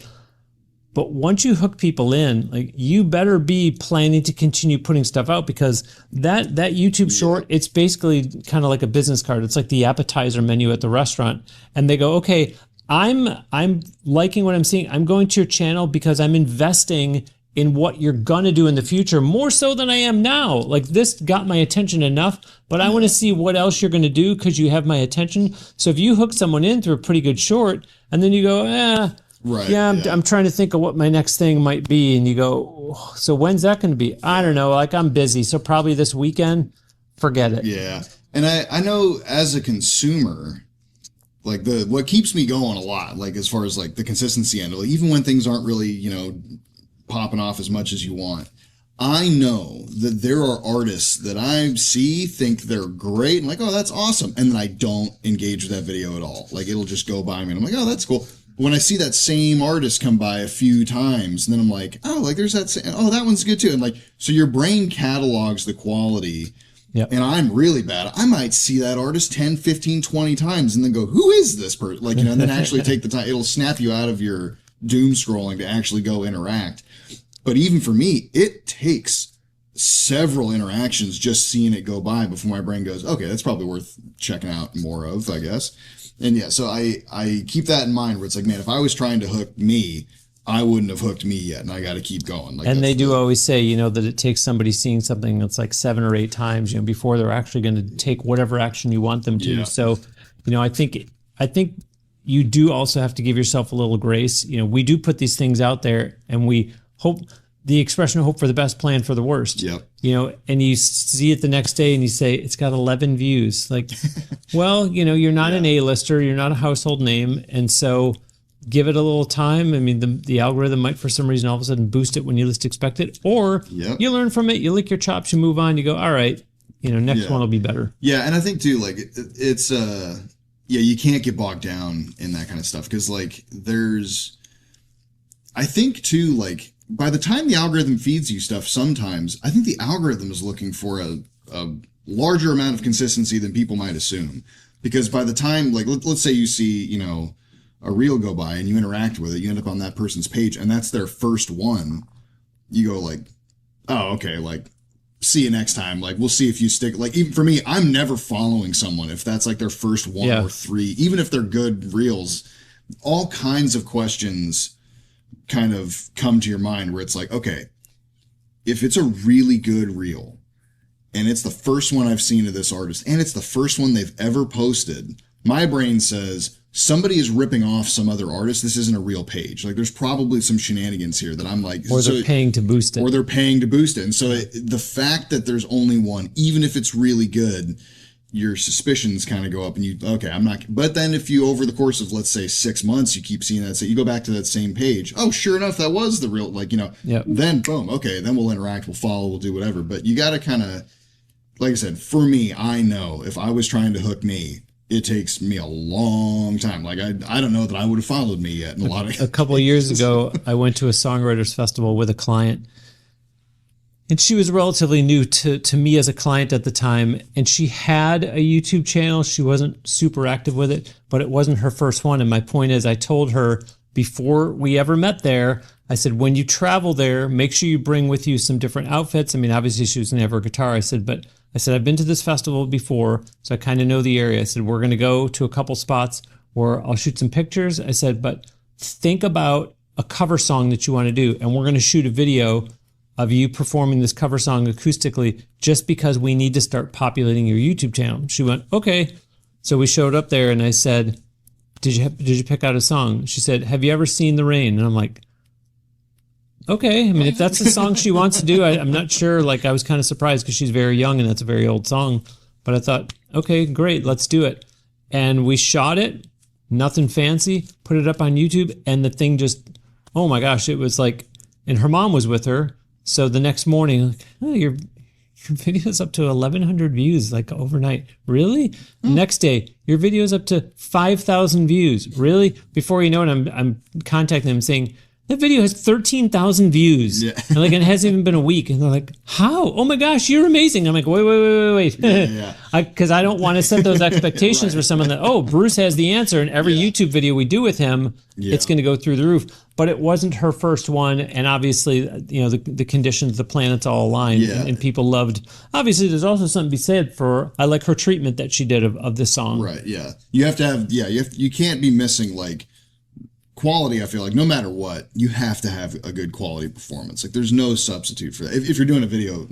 But once you hook people in, like, you better be planning to continue putting stuff out, because that YouTube short, it's basically kind of like a business card. It's like the appetizer menu at the restaurant. And they go, okay, I'm liking what I'm seeing. I'm going to your channel because I'm investing in what you're going to do in the future, more so than I am now. Like, this got my attention enough, but I want to see what else you're going to do because you have my attention. So if you hook someone in through a pretty good short, and then you go, right, I'm trying to think of what my next thing might be. And you go, so when's that going to be? I don't know. Like, I'm busy. So probably this weekend, forget it. Yeah. And I know as a consumer, like, what keeps me going a lot, like, as far as like the consistency end, like, even when things aren't really, popping off as much as you want, I know that there are artists that I see, think they're great, and like, oh, that's awesome. And then I don't engage with that video at all. Like, it'll just go by me, and I'm like, oh, that's cool. But when I see that same artist come by a few times, and then I'm like, oh, like, there's oh, that one's good too. And like, so your brain catalogs the quality. Yep. And I'm really bad. I might see that artist 10, 15, 20 times and then go, who is this person? Like, and then actually take the time. It'll snap you out of your doom scrolling to actually go interact. But even for me, it takes several interactions just seeing it go by before my brain goes, okay, that's probably worth checking out more of, I guess. And yeah, so I keep that in mind where it's like, man, if I was trying to hook me, I wouldn't have hooked me yet, and I got to keep going. Like, and they do always say, that it takes somebody seeing something that's like 7 or 8 times, before they're actually going to take whatever action you want them to. Yeah. So, I think you do also have to give yourself a little grace. We do put these things out there, and we hope the expression "hope for the best, plan for the worst." Yep. And you see it the next day, and you say it's got 11 views. Like, well, you're not an A-lister, you're not a household name, and so. Give it a little time. I mean, the algorithm might, for some reason, all of a sudden boost it when you least expect it. Or you learn from it, you lick your chops, you move on, you go, all right, next one will be better. Yeah, and I think, too, like, it's, you can't get bogged down in that kind of stuff. Because, like, I think, too, like, by the time the algorithm feeds you stuff, sometimes, I think the algorithm is looking for a larger amount of consistency than people might assume. Because by the time, like, let's say you see, a reel go by and you interact with it, you end up on that person's page and that's their first one. You go like, oh, okay, like, see you next time. Like, we'll see if you stick. Like, even for me, I'm never following someone if that's like their first 1 or 3, even if they're good reels. All kinds of questions kind of come to your mind where it's like, okay, if it's a really good reel and it's the first one I've seen of this artist and it's the first one they've ever posted, my brain says, somebody is ripping off some other artist. This isn't a real page. Like, there's probably some shenanigans here that I'm like... Or they're paying to boost it. Or they're paying to boost it. And so the fact that there's only one, even if it's really good, your suspicions kind of go up and I'm not... But then if you, over the course of, let's say, 6 months, you keep seeing that, so you go back to that same page. Oh, sure enough, that was the real... Like, then, boom, okay, then we'll interact, we'll follow, we'll do whatever. But you got to kind of... Like I said, for me, I know if I was trying to hook me, it takes me a long time. Like, I don't know that I would have followed me yet in a lot of... A couple of years ago, I went to a songwriters festival with a client, and she was relatively new to me as a client at the time, and she had a YouTube channel. She wasn't super active with it, but it wasn't her first one. And my point is, I told her before we ever met there, I said, when you travel there, make sure you bring with you some different outfits. I mean, obviously she was going to have her guitar. I said, I've been to this festival before, so I kind of know the area. I said, we're going to go to a couple spots where I'll shoot some pictures. I said, but think about a cover song that you want to do, and we're going to shoot a video of you performing this cover song acoustically just because we need to start populating your YouTube channel. She went, okay. So we showed up there, and I said, did you pick out a song? She said, have you ever seen The Rain? And I'm like, okay. I mean, if that's the song she wants to do, I'm not sure. Like, I was kind of surprised because she's very young and that's a very old song. But I thought, okay, great, let's do it. And we shot it, nothing fancy, put it up on YouTube, and the thing just, oh my gosh, it was like, and her mom was with her. So the next morning, like, oh, your video's up to 1,100 views, like overnight. Really? Next day, your video's up to 5,000 views. Really? Before you know it, I'm contacting them saying, that video has 13,000 views. Yeah. And it hasn't even been a week. And they're like, how? Oh my gosh, you're amazing. I'm like, wait. Because I don't want to set those expectations for someone that, oh, Bruce has the answer. And every YouTube video we do with him, it's going to go through the roof. But it wasn't her first one. And obviously, the conditions, the planets all aligned. Yeah. And people loved. Obviously, there's also something to be said for, I like her treatment that she did of this song. Right, yeah. You have to have, you can't be missing, like, quality. I feel like no matter what, you have to have a good quality performance. Like, there's no substitute for that. If you're doing a video,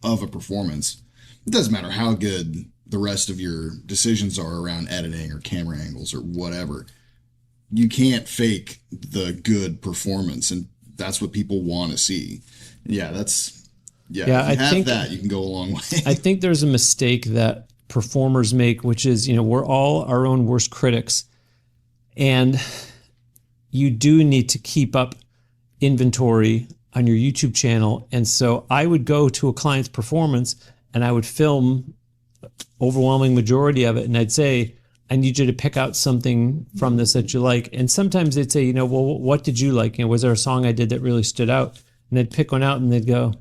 of a performance, it doesn't matter how good the rest of your decisions are around editing or camera angles or whatever. You can't fake the good performance, and that's what people want to see. Yeah, if you have that, you can go a long way. I think there's a mistake that performers make, which is, we're all our own worst critics, and you do need to keep up inventory on your YouTube channel. And so I would go to a client's performance and I would film overwhelming majority of it. And I'd say, I need you to pick out something from this that you like. And sometimes they'd say, well, what did you like? Was there a song I did that really stood out? And they'd pick one out and they'd go,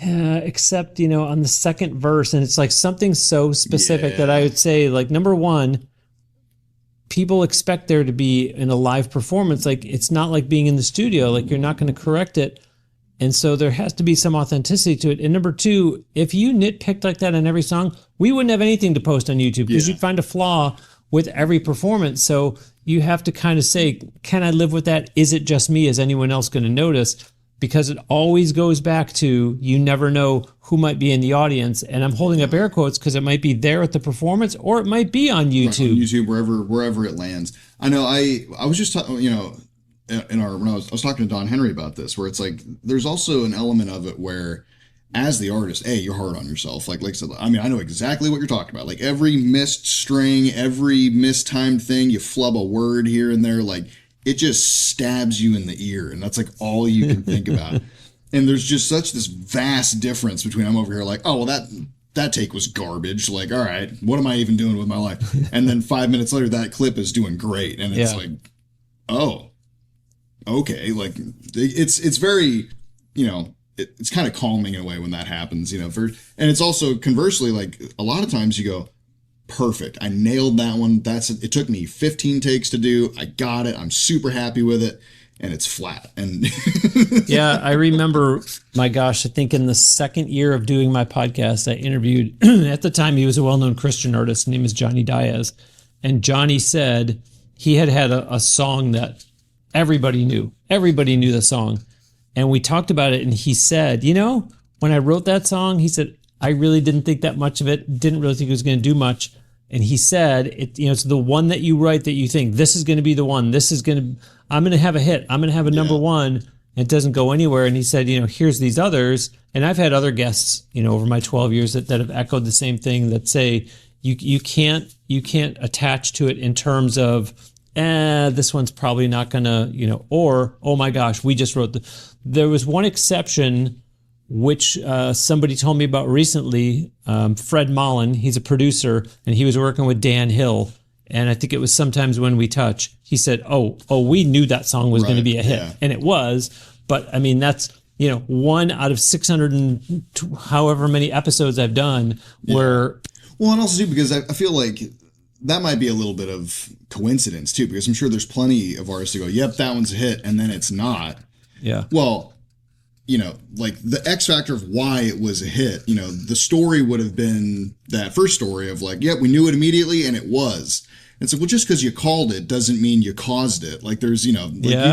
yeah, except, on the second verse. And it's like something so specific that I would say, like, number one, people expect there to be in a live performance. Like, it's not like being in the studio. Like, you're not going to correct it. And so there has to be some authenticity to it. And number two, if you nitpicked like that on every song, we wouldn't have anything to post on YouTube because you'd find a flaw with every performance. So you have to kind of say, can I live with that? Is it just me? Is anyone else going to notice? Because it always goes back to, you never know who might be in the audience. And I'm holding up air quotes because it might be there at the performance or it might be on YouTube. Right, on YouTube, wherever it lands. I know I was just talking, when I was talking to Don Henry about this, where it's like, there's also an element of it where, as the artist, you're hard on yourself. Like I said, I know exactly what you're talking about. Like every missed string, every mistimed thing, you flub a word here and there, like it just stabs you in the ear. And that's like all you can think about. And there's just such this vast difference between, I'm over here like, oh, well, that take was garbage. Like, all right, what am I even doing with my life? And then 5 minutes later, that clip is doing great. And it's like, oh, okay. Like it's very, it's kind of calming in a way when that happens, and it's also conversely, like a lot of times you go, perfect, I nailed that one. It took me 15 takes to do. I got it. I'm super happy with it. And it's flat. And yeah, I remember, my gosh, I think in the second year of doing my podcast, I interviewed, at the time he was a well-known Christian artist. His name is Johnny Diaz. And Johnny said he had a song that everybody knew. Everybody knew the song. And we talked about it, and he said, when I wrote that song, he said, I really didn't think that much of it, didn't really think it was going to do much. And he said, it's the one that you write that you think, this is going to be the one, I'm going to have a hit, I'm going to have a number one, and it doesn't go anywhere. And he said, here's these others. And I've had other guests, over my 12 years that have echoed the same thing, that say, you can't attach to it in terms of, this one's probably not gonna, or, oh my gosh, we just wrote there was one exception, which somebody told me about recently, Fred Mullen. He's a producer, and he was working with Dan Hill. And I think it was Sometimes When We Touch. He said, oh, we knew that song was going to be a hit. Yeah. And it was. But I mean, that's, one out of 600 and however many episodes I've done where. Well, and also too, because I feel like that might be a little bit of coincidence too, because I'm sure there's plenty of artists who go, yep, that one's a hit, and then it's not. Yeah. Well, like the X factor of why it was a hit, the story would have been that first story of like, yep, we knew it immediately and it was. It's like, well, just because you called it doesn't mean you caused it. Like there's, you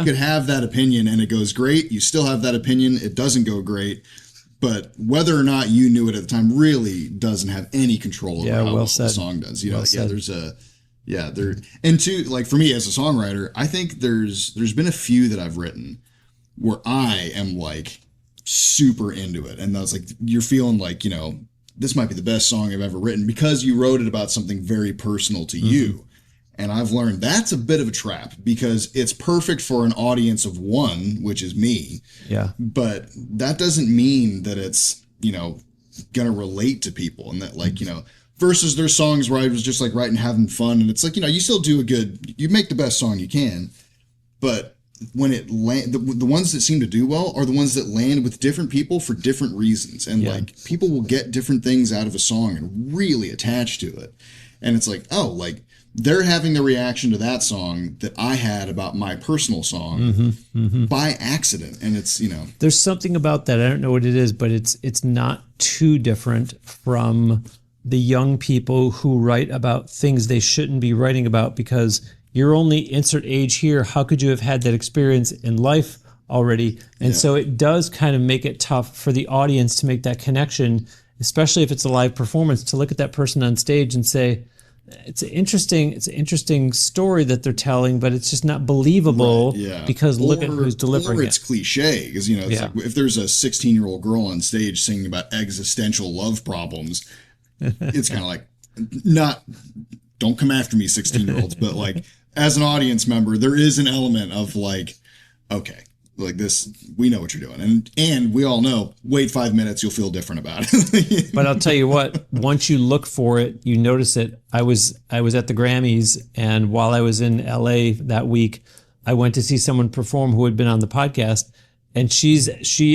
could have that opinion and it goes great. You still have that opinion. It doesn't go great. But whether or not you knew it at the time really doesn't have any control over how the song does. And two, like for me as a songwriter, I think there's been a few that I've written where I am like super into it. And I was like, you're feeling like, this might be the best song I've ever written because you wrote it about something very personal to you. And I've learned that's a bit of a trap because it's perfect for an audience of one, which is me. Yeah. But that doesn't mean that it's, going to relate to people and that like, versus there's songs where I was just like writing, having fun. And it's like, you still do you make the best song you can, but when it the ones that seem to do well are the ones that land with different people for different reasons. And like people will get different things out of a song and really attach to it. And it's like, oh, like they're having the reaction to that song that I had about my personal song by accident. And it's, there's something about that. I don't know what it is, but it's not too different from the young people who write about things they shouldn't be writing about because you're only insert age here. How could you have had that experience in life already? And so it does kind of make it tough for the audience to make that connection, especially if it's a live performance, to look at that person on stage and say, it's an interesting story that they're telling, but it's just not believable because look at who's delivering it. Or it's cliche because, it's like if there's a 16-year-old girl on stage singing about existential love problems, it's kind of like, don't come after me, 16-year-olds, but like, as an audience member, there is an element of like, okay, like this, we know what you're doing. And we all know, wait 5 minutes, you'll feel different about it. But I'll tell you what, once you look for it, you notice it. I was at the Grammys, and while I was in LA that week, I went to see someone perform who had been on the podcast, and she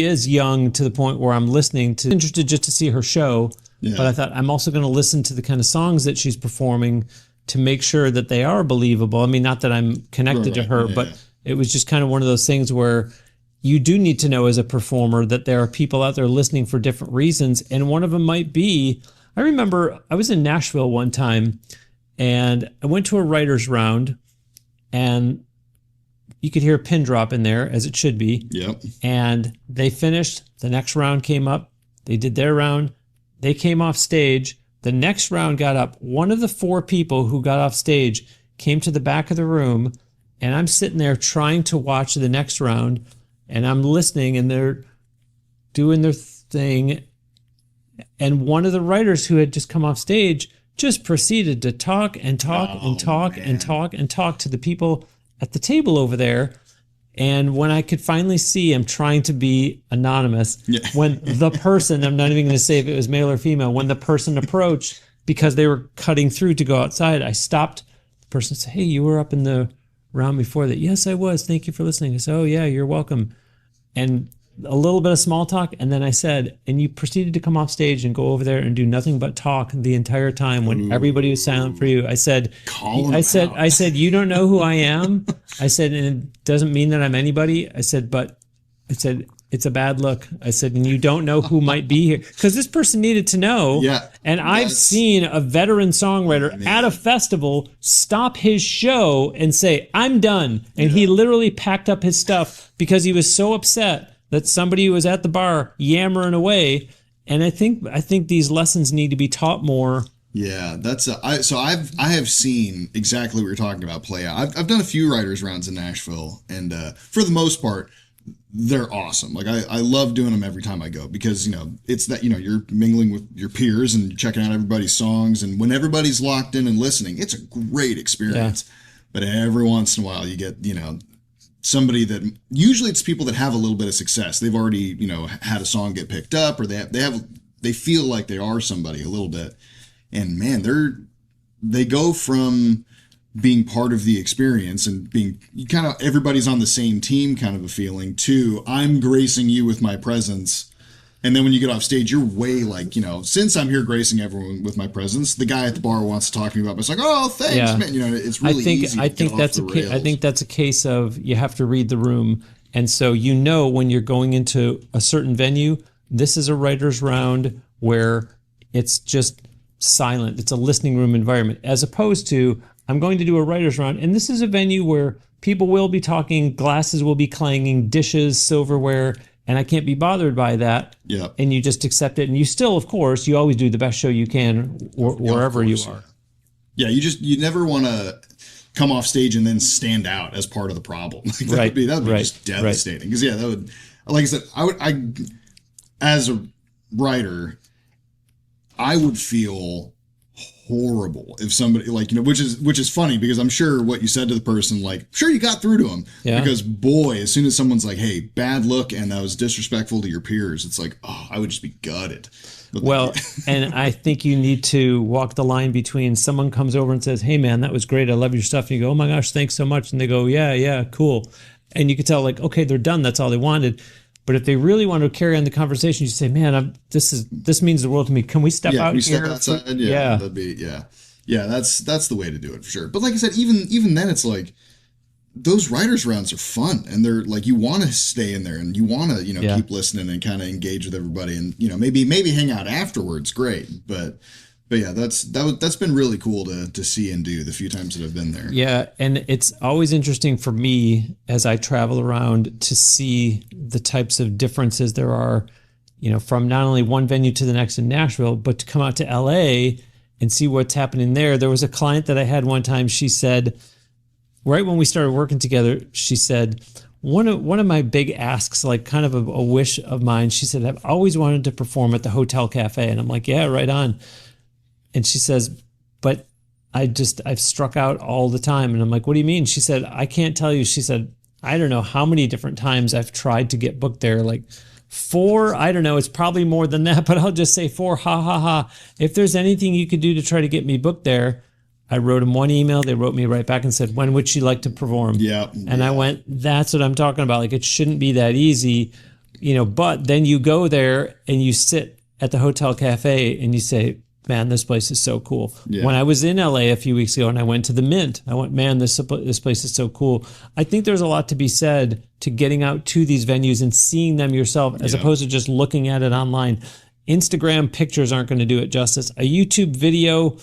is young to the point where I'm interested just to see her show. Yeah. But I thought I'm also going to listen to the kind of songs that she's performing to make sure that they are believable. I mean, not that I'm connected to her, but it was just kind of one of those things where you do need to know as a performer that there are people out there listening for different reasons. And one of them might be, I remember I was in Nashville one time and I went to a writer's round, and you could hear a pin drop in there, as it should be. Yep. And they finished. The next round came up. They did their round. They came off stage. The next round got up. One of the 4 people who got off stage came to the back of the room, and I'm sitting there trying to watch the next round, and I'm listening, and they're doing their thing. And one of the writers who had just come off stage just proceeded to talk and talk and talk and talk and talk to the people at the table over there. And when I could finally see, I'm trying to be anonymous, when the person, I'm not even going to say if it was male or female, when the person approached, because they were cutting through to go outside, I stopped the person and said, "Hey, you were up in the round before that." "Yes, I was. Thank you for listening." I said, "Oh, yeah, you're welcome." And a little bit of small talk. And then I said, "And you proceeded to come off stage and go over there and do nothing but talk the entire time when everybody was silent for you." I said, "You don't know who I am." I said, "And it doesn't mean that I'm anybody." I said, "It's a bad look." I said, "And you don't know who might be here." Because this person needed to know. Yeah. And I've seen a veteran songwriter at a festival stop his show and say, "I'm done." And he literally packed up his stuff because he was so upset that somebody was at the bar yammering away. And I think these lessons need to be taught more. Yeah, I have seen exactly what you're talking about play out. I've done a few writers rounds in Nashville, and for the most part, they're awesome. Like I love doing them every time I go, because it's that you're mingling with your peers and checking out everybody's songs, and when everybody's locked in and listening, it's a great experience. Yeah. But every once in a while, you get somebody that, usually it's people that have a little bit of success. They've already had a song get picked up, or they feel like they are somebody a little bit, and man, they go from being part of the experience and being kind of everybody's on the same team kind of a feeling, to I'm gracing you with my presence. And then when you get off stage, you're way like, since I'm here gracing everyone with my presence, the guy at the bar wants to talk to me about it. It's like, "Oh, thanks, man." It's really easy to get off the rails. I think that's a case of you have to read the room. And so when you're going into a certain venue, this is a writer's round where it's just silent. It's a listening room environment, as opposed to, I'm going to do a writer's round, and this is a venue where people will be talking, glasses will be clanging, dishes, silverware, and I can't be bothered by that. Yeah. And you just accept it. And you still, of course, you always do the best show you can wherever you are. Yeah, you never want to come off stage and then stand out as part of the problem. Like, that would be just devastating. Because that would, like I said, as a writer, I would feel horrible if somebody, which is funny, because I'm sure what you said to the person, sure, you got through to them. Yeah. Because boy, as soon as someone's like, "Hey, bad look," and that was disrespectful to your peers, it's like, oh, I would just be gutted. Well, and I think you need to walk the line between someone comes over and says, "Hey man, that was great. I love your stuff." And you go, "Oh my gosh, thanks so much." And they go, "Yeah, cool." And you can tell, okay, they're done. That's all they wanted. But if they really want to carry on the conversation, you say, "Man, this means the world to me. Can we step out here?" Step outside. That'd be that's the way to do it for sure. But like I said, even then, it's like those writers' rounds are fun, and they're like, you want to stay in there and you want to keep listening and kind of engage with everybody, and maybe hang out afterwards. Great, but yeah, that's been really cool to see and do the few times that I've been there. Yeah, and it's always interesting for me as I travel around to see the types of differences there are, from not only one venue to the next in Nashville, but to come out to LA and see what's happening there. There was a client that I had one time. She said, right when we started working together, she said, one of my big asks, like kind of a wish of mine, she said, "I've always wanted to perform at the Hotel Cafe." And I'm like, "Yeah, right on." And she says, "But I've struck out all the time." And I'm like, "What do you mean?" She said, "I can't tell you." She said, I don't know how many different times I've tried to get booked there. Like 4, I don't know, it's probably more than that, but I'll just say 4, ha ha ha. If there's anything you could do to try to get me booked there, I wrote them one email. They wrote me right back and said, when would she like to perform? Yeah. And I went, that's what I'm talking about. Like, it shouldn't be that easy, but then you go there and you sit at the hotel cafe and you say, man, this place is so cool. Yeah. When I was in LA a few weeks ago and I went to the Mint, I went, man, this place is so cool. I think there's a lot to be said to getting out to these venues and seeing them yourself as opposed to just looking at it online. Instagram pictures aren't going to do it justice. A YouTube video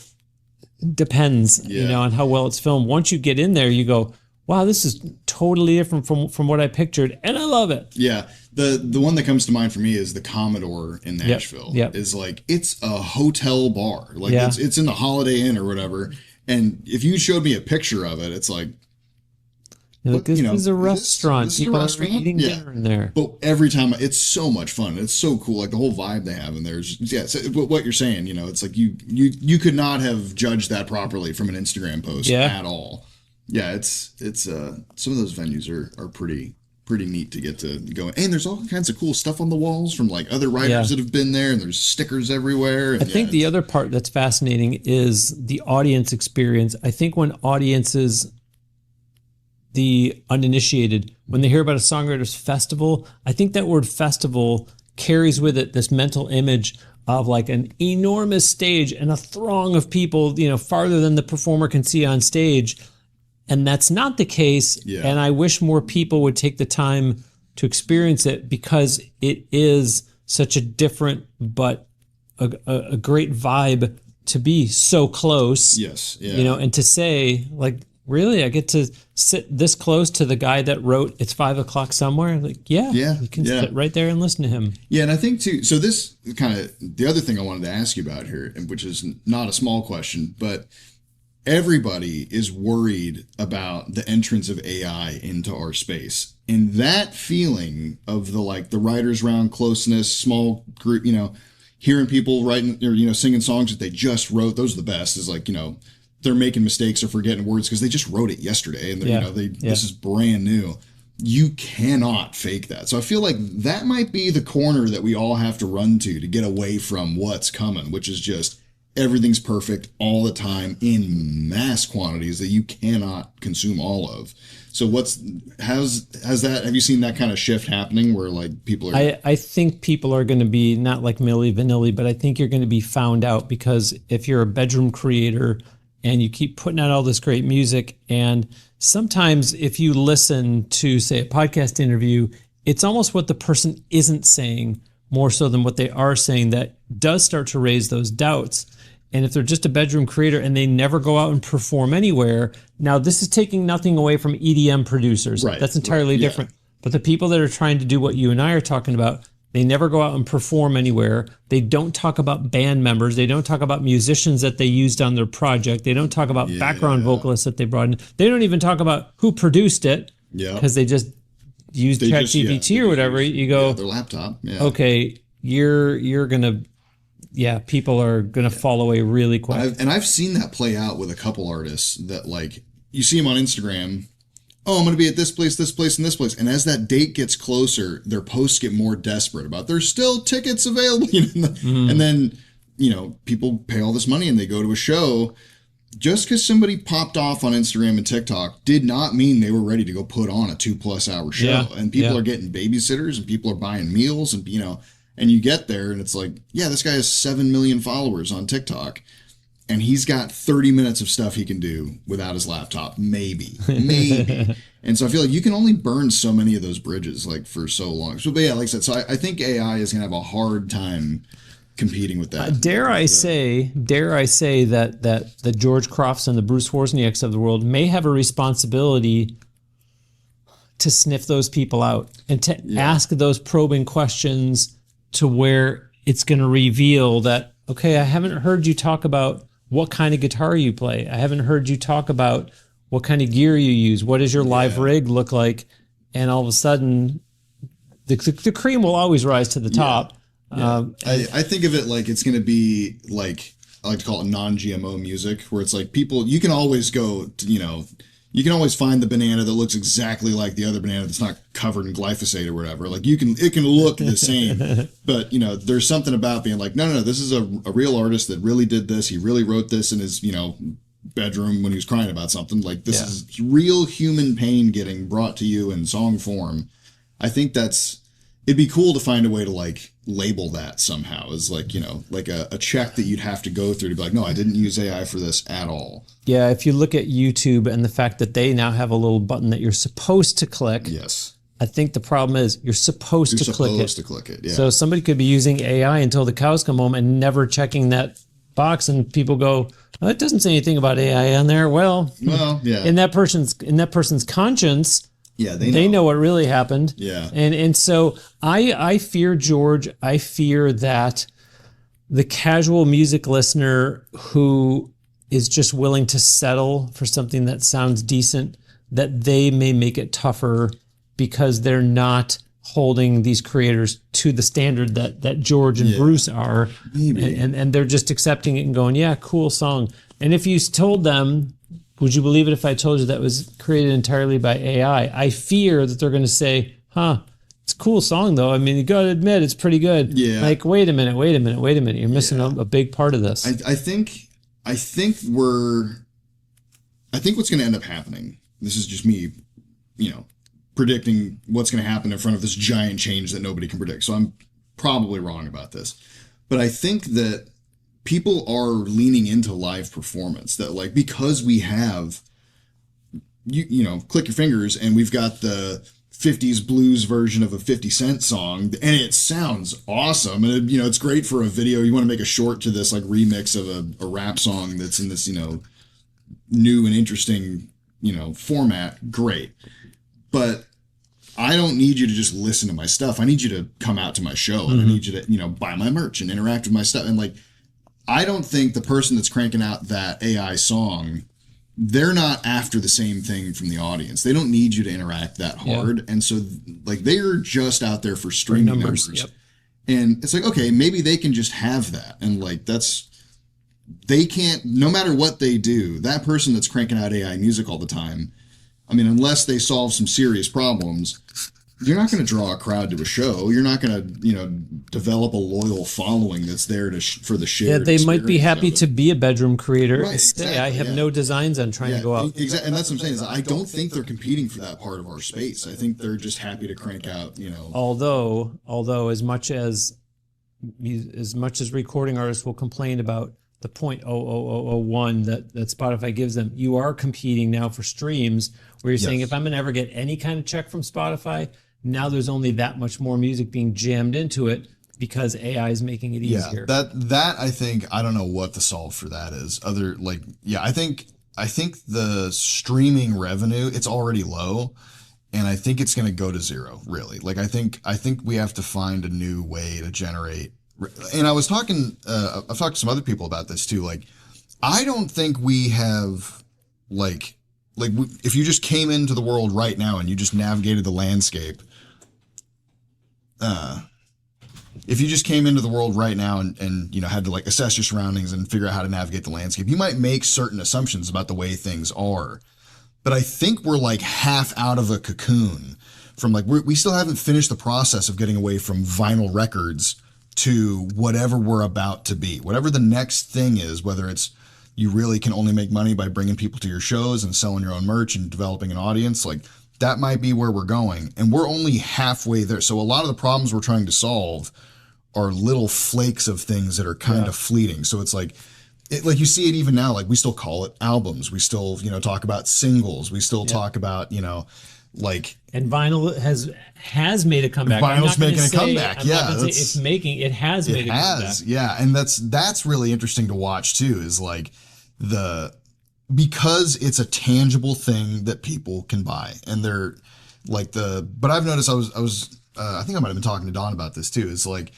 depends, on how well it's filmed. Once you get in there, you go, wow, this is totally different from what I pictured, and I love it. Yeah. The one that comes to mind for me is the Commodore in Nashville. Yep. Is like, it's a hotel bar. Like it's in the Holiday Inn or whatever. And if you showed me a picture of it, it's like, this is a restaurant. People are eating dinner in there. But every time, it's so much fun. It's so cool. Like the whole vibe they have in there is, so what you're saying, it's like you could not have judged that properly from an Instagram post at all. Yeah, it's some of those venues are pretty neat to get to go in. And there's all kinds of cool stuff on the walls from like other writers that have been there, and there's stickers everywhere. And I think the other part that's fascinating is the audience experience. I think when audiences, the uninitiated, when they hear about a songwriters festival, I think that word festival carries with it this mental image of like an enormous stage and a throng of people, farther than the performer can see on stage. And that's not the case. Yeah. And I wish more people would take the time to experience it, because it is such a different but a great vibe to be so close. Yes. Yeah. And to say, like, really, I get to sit this close to the guy that wrote It's 5 O'Clock Somewhere? Like, you can sit right there and listen to him. Yeah, and I think, too, so this kind of, the other thing I wanted to ask you about here, which is not a small question, but everybody is worried about the entrance of AI into our space. And that feeling of the writers' round closeness, small group, hearing people writing or, singing songs that they just wrote, those are the best, is like, they're making mistakes or forgetting words because they just wrote it yesterday, and this is brand new. You cannot fake that. So I feel like that might be the corner that we all have to run to get away from what's coming, which is just everything's perfect all the time in mass quantities that you cannot consume all of. So have you seen that kind of shift happening where like people are? I think people are going to be not like Milli Vanilli, but I think you're going to be found out, because if you're a bedroom creator and you keep putting out all this great music, and sometimes if you listen to, say, a podcast interview, it's almost what the person isn't saying more so than what they are saying that does start to raise those doubts. And if they're just a bedroom creator and they never go out and perform anywhere, now this is taking nothing away from EDM producers. Right, that's entirely different. But the people that are trying to do what you and I are talking about, they never go out and perform anywhere. They don't talk about band members. They don't talk about musicians that they used on their project. They don't talk about background vocalists that they brought in. They don't even talk about who produced it, because they just used ChatGPT or whatever. You go, their laptop. Yeah. Okay, you're gonna. Yeah, people are going to fall away really quick. I've seen that play out with a couple artists that, like, you see them on Instagram. Oh, I'm going to be at this place, and this place. And as that date gets closer, their posts get more desperate about there's still tickets available. And then, people pay all this money and they go to a show. Just because somebody popped off on Instagram and TikTok did not mean they were ready to go put on a 2+ hour show. Yeah, and people are getting babysitters and people are buying meals and, and you get there and it's like, this guy has 7 million followers on TikTok and he's got 30 minutes of stuff he can do without his laptop. Maybe. And so I feel like you can only burn so many of those bridges like for so long. So, but like I said, so I think AI is going to have a hard time competing with that. Dare I say that the George Crofts and the Bruce Wawrzyniaks of the world may have a responsibility to sniff those people out and to ask those probing questions to where it's going to reveal that, okay, I haven't heard you talk about what kind of guitar you play. I haven't heard you talk about what kind of gear you use. What does your live rig look like? And all of a sudden, the cream will always rise to the top. Yeah. I think of it like it's going to be like, I like to call it non-GMO music, where it's like people, you can always go to, you can always find the banana that looks exactly like the other banana that's not covered in glyphosate or whatever. Like it can look the same, but there's something about being like, no, this is a real artist that really did this. He really wrote this in his, bedroom when he was crying about something. Like this is real human pain getting brought to you in song form. I think it'd be cool to find a way to like label that somehow as like, like a check that you'd have to go through to be like, no, I didn't use AI for this at all. Yeah, if you look at YouTube and the fact that they now have a little button that you're supposed to click. Yes. I think the problem is you're supposed to click it. Yeah. So somebody could be using AI until the cows come home and never checking that box, and people go, oh, it doesn't say anything about AI on there. Well, yeah. In that person's conscience, yeah, they know what really happened. Yeah. And so I fear, George, I fear that the casual music listener who is just willing to settle for something that sounds decent, that they may make it tougher because they're not holding these creators to the standard that George and Bruce are. Maybe. And they're just accepting it and going, yeah, cool song. And if you told them, would you believe it if I told you that was created entirely by AI? I fear that they're going to say, it's a cool song though. I mean, you got to admit it's pretty good. Yeah. Like, wait a minute. You're missing a big part of this. I think what's going to end up happening, this is just me, predicting what's going to happen in front of this giant change that nobody can predict. So I'm probably wrong about this. But I think that people are leaning into live performance, that like, because we have, click your fingers and we've got the 50s blues version of a 50 Cent song and it sounds awesome. And it's great for a video. You want to make a short to this like remix of a rap song that's in this, new and interesting, format. Great. But I don't need you to just listen to my stuff. I need you to come out to my show and I need you to, buy my merch and interact with my stuff. And like, I don't think the person that's cranking out that AI song, they're not after the same thing from the audience. They don't need you to interact that hard. Yeah. And so like, they're just out there for streaming numbers. Yep. And it's like, okay, maybe they can just have that. And like, they can't, no matter what they do, that person that's cranking out AI music all the time, I mean, unless they solve some serious problems, you're not going to draw a crowd to a show. You're not going to, develop a loyal following that's there for the shared. Yeah, they might be happy to be a bedroom creator. Right, exactly, I have no designs on trying to go out. Exactly, and that's what I'm saying. Is I don't think they're competing for that part of our space. I think they're just happy to crank out, Although as much as recording artists will complain about the 0.00001 that Spotify gives them, you are competing now for streams where you're saying, if I'm going to ever get any kind of check from Spotify, now there's only that much more music being jammed into it because AI is making it easier. Yeah, that I think, I don't know what the solve for that is. I think the streaming revenue, it's already low, and I think it's going to go to zero, really. Like, I think we have to find a new way to generate. And I've talked to some other people about this too. Like, I don't think we have if you just came into the world right now and you just navigated the landscape, if you just came into the world right now and had to like assess your surroundings and figure out how to navigate the landscape, you might make certain assumptions about the way things are. But I think we're like half out of a cocoon from like, we still haven't finished the process of getting away from vinyl records to whatever we're about to be, whatever the next thing is, whether it's you really can only make money by bringing people to your shows and selling your own merch and developing an audience. Like, that might be where we're going. And we're only halfway there. So a lot of the problems we're trying to solve are little flakes of things that are kind of fleeting. So it's like you see it even now, like we still call it albums. We still, talk about singles. We still talk about, and vinyl has made a comeback. Vinyl's making a comeback. It has made a comeback. Yeah. And that's really interesting to watch too, is like because it's a tangible thing that people can buy, and they're like but I've noticed I think I might've been talking to Don about this too, is like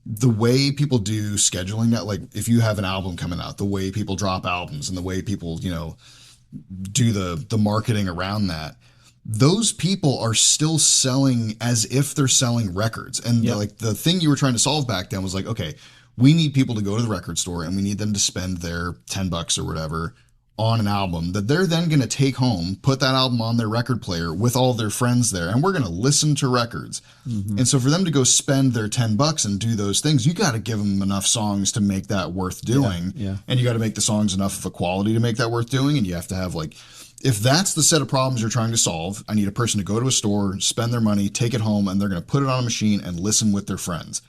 the way people do scheduling that, like if you have an album coming out, the way people drop albums and the way people, do the marketing around that, those people are still selling as if they're selling records. And the thing you were trying to solve back then was like, okay, we need people to go to the record store and we need them to spend their $10 or whatever on an album that they're then going to take home, put that album on their record player with all their friends there, and we're going to listen to records. And so for them to go spend their $10 and do those things, you got to give them enough songs to make that worth doing. And you got to make the songs enough of a quality to make that worth doing. And you have to have like, if that's the set of problems you're trying to solve, I need a person to go to a store, spend their money, take it home, and they're going to put it on a machine and listen with their friends.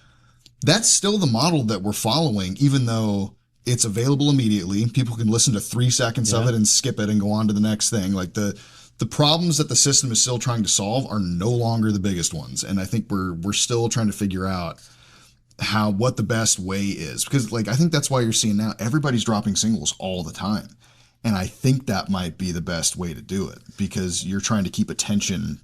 That's still the model that we're following, even though it's available immediately. People can listen to 3 seconds of it and skip it and go on to the next thing. Like the problems that the system is still trying to solve are no longer the biggest ones. And I think we're still trying to figure out what the best way is. Because like I think that's why you're seeing now everybody's dropping singles all the time. And I think that might be the best way to do it because you're trying to keep attention,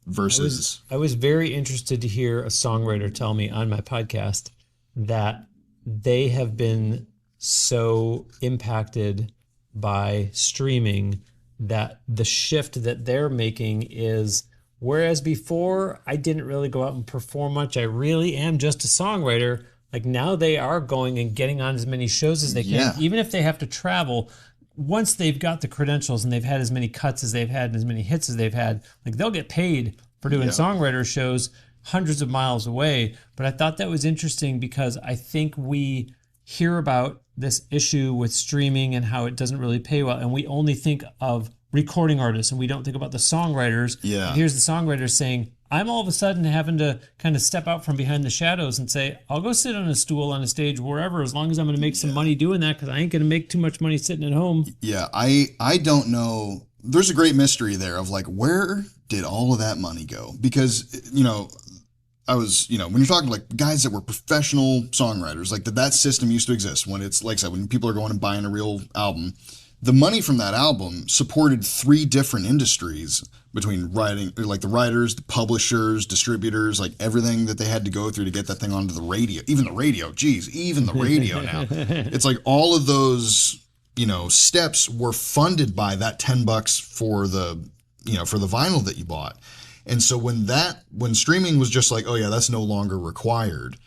versus. I was very interested to hear a songwriter tell me on my podcast that they have been so impacted by streaming that the shift that they're making is, whereas before I didn't really go out and perform much, I really am just a songwriter. Like now they are going and getting on as many shows as they can, even if they have to travel. Once they've got the credentials and they've had as many cuts as they've had and as many hits as they've had, like they'll get paid for doing songwriter shows hundreds of miles away. But I thought that was interesting because I think we hear about this issue with streaming and how it doesn't really pay well, and we only think of recording artists and we don't think about the songwriters. And here's the songwriter saying, I'm all of a sudden having to kind of step out from behind the shadows and say, I'll go sit on a stool on a stage wherever, as long as I'm going to make some money doing that, because I ain't going to make too much money sitting at home. I don't know. There's a great mystery there of like, where did all of that money go? Because, I was, when you're talking like guys that were professional songwriters, like that system used to exist when it's like I said, when people are going and buying a real album, the money from that album supported 3 different industries between writing, like the writers, the publishers, distributors, like everything that they had to go through to get that thing onto the radio, even the radio now. It's like all of those, steps were funded by that $10 for the vinyl that you bought. And so when streaming was just like, oh yeah, that's no longer required,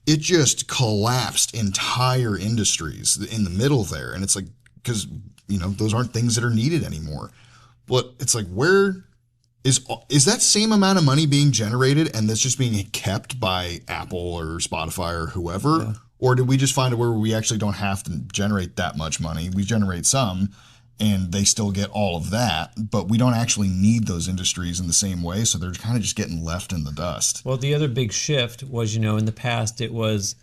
it just collapsed entire industries in the middle there. And it's like, because, those aren't things that are needed anymore. But it's like, where is that same amount of money being generated and that's just being kept by Apple or Spotify or whoever? Yeah. Or did we just find it where we actually don't have to generate that much money? We generate some, and they still get all of that, but we don't actually need those industries in the same way, so they're kind of just getting left in the dust. Well, the other big shift was, in the past it was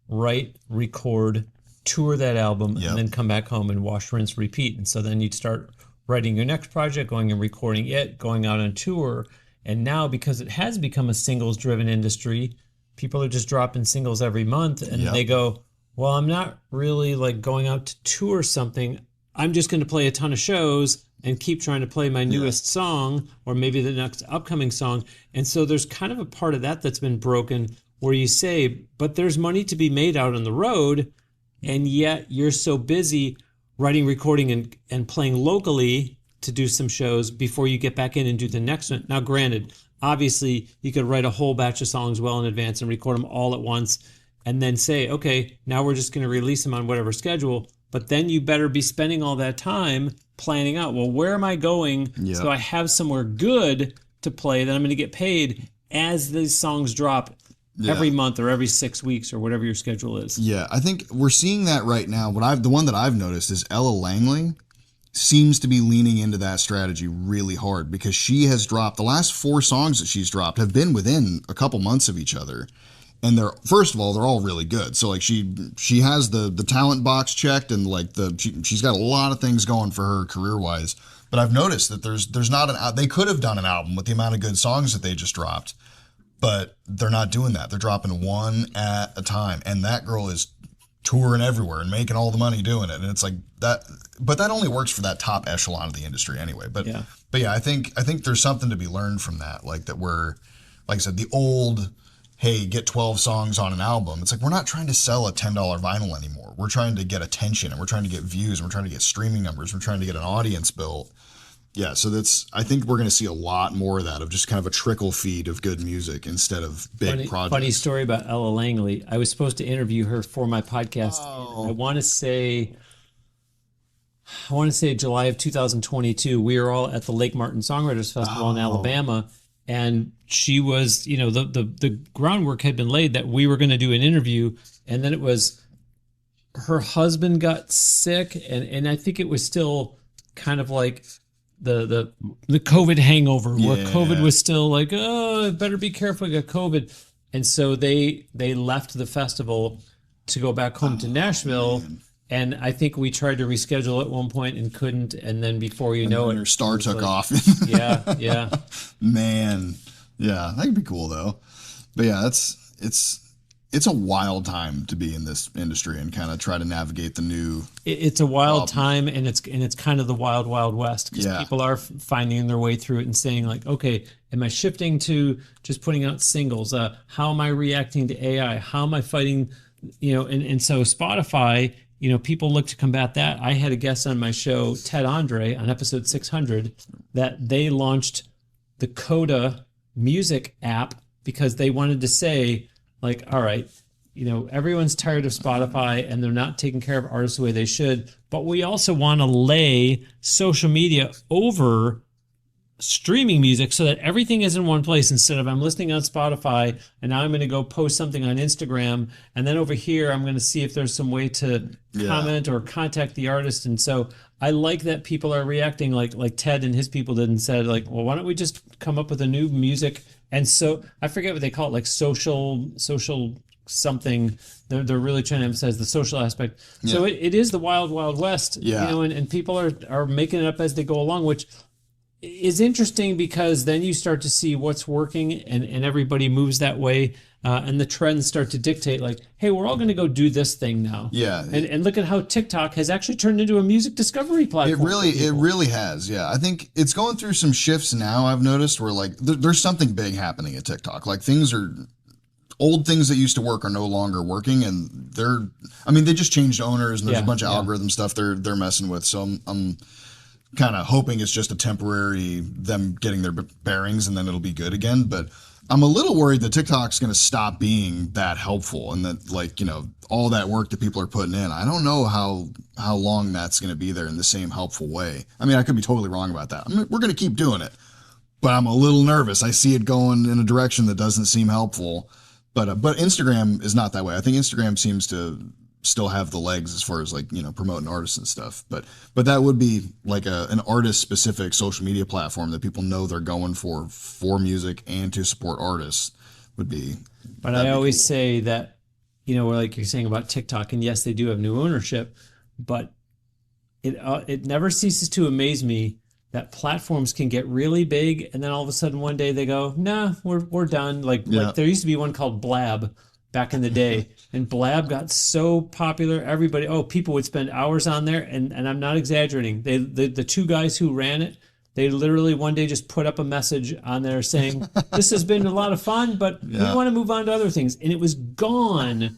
write, record, tour that album, and then come back home and wash, rinse, repeat. And so then you'd start writing your next project, going and recording it, going out on tour. And now, because it has become a singles-driven industry, people are just dropping singles every month, and they go, well, I'm not really like going out to tour something. I'm just going to play a ton of shows and keep trying to play my newest song or maybe the next upcoming song. And so there's kind of a part of that that's been broken where you say, but there's money to be made out on the road, and yet you're so busy writing, recording, and playing locally to do some shows before you get back in and do the next one. Now, granted, obviously you could write a whole batch of songs well in advance and record them all at once and then say, okay, now we're just going to release them on whatever schedule. But then you better be spending all that time planning out, well, where am I going so I have somewhere good to play that I'm going to get paid as these songs drop every month or every 6 weeks or whatever your schedule is. Yeah, I think we're seeing that right now. The one that I've noticed is Ella Langley seems to be leaning into that strategy really hard because she has dropped, the last 4 songs that she's dropped have been within a couple months of each other. And first of all, they're all really good. So like she has the talent box checked and like she's got a lot of things going for her career wise. But I've noticed that there's not they could have done an album with the amount of good songs that they just dropped, but they're not doing that. They're dropping one at a time, and that girl is touring everywhere and making all the money doing it. And it's like that, but that only works for that top echelon of the industry anyway. But yeah, I think there's something to be learned from that. Like that we're, like I said, the old, hey, get 12 songs on an album. It's like, we're not trying to sell a $10 vinyl anymore. We're trying to get attention, and we're trying to get views, and we're trying to get streaming numbers. We're trying to get an audience built. Yeah, so I think we're going to see a lot more of that, of just kind of a trickle feed of good music instead of big projects. Funny story about Ella Langley. I was supposed to interview her for my podcast. I want to say I want to say July of 2022, we were all at the Lake Martin Songwriters Festival in Alabama. And she was, the groundwork had been laid that we were going to do an interview. And then it was her husband got sick. And I think it was still kind of like the COVID hangover where COVID was still like, oh, better be careful, I got COVID. And so they left the festival to go back home to Nashville. Man. And I think we tried to reschedule at one point and couldn't. And then before you know it, her star took off. Yeah. Man. Yeah, that could be cool though. But yeah, it's a wild time to be in this industry and kind of try to navigate the new. It's a wild time, and it's kind of the wild, wild west, because people are finding their way through it and saying like, okay, am I shifting to just putting out singles? How am I reacting to AI? How am I fighting? And so Spotify. People look to combat that. I had a guest on my show, Ted Andre, on episode 600, that they launched the Coda music app because they wanted to say, like, all right, everyone's tired of Spotify and they're not taking care of artists the way they should, but we also want to lay social media over streaming music so that everything is in one place instead of I'm listening on Spotify and now I'm going to go post something on Instagram and then over here I'm going to see if there's some way to comment or contact the artist. And so I like that people are reacting like Ted and his people did and said like, well, why don't we just come up with a new music? And so I forget what they call it, like social something. They're really trying to emphasize the social aspect. Yeah. So it is the wild, wild west, and people are making it up as they go along, which is interesting because then you start to see what's working and everybody moves that way. And the trends start to dictate like, hey, we're all going to go do this thing now. Yeah. And look at how TikTok has actually turned into a music discovery platform. It really has. Yeah. I think it's going through some shifts now. I've noticed where like there's something big happening at TikTok. Like old things that used to work are no longer working, and they just changed owners and there's a bunch of algorithm stuff they're messing with. So I'm kind of hoping it's just a temporary them getting their bearings and then it'll be good again. But I'm a little worried that TikTok's going to stop being that helpful and that all that work that people are putting in. I don't know how long that's going to be there in the same helpful way. I mean, I could be totally wrong about that. We're going to keep doing it, but I'm a little nervous. I see it going in a direction that doesn't seem helpful. But Instagram is not that way. I think Instagram seems to still have the legs as far as promoting artists and stuff. But that would be like an artist specific social media platform that people know they're going for music and to support artists would be. But I always say that, like you're saying about TikTok, and yes, they do have new ownership, but it never ceases to amaze me that platforms can get really big and then all of a sudden one day they go, nah, we're done. Like there used to be one called Blab back in the day, and Blab got so popular. People would spend hours on there, and I'm not exaggerating. The two guys who ran it, they literally one day just put up a message on there saying, this has been a lot of fun, but we want to move on to other things. And it was gone.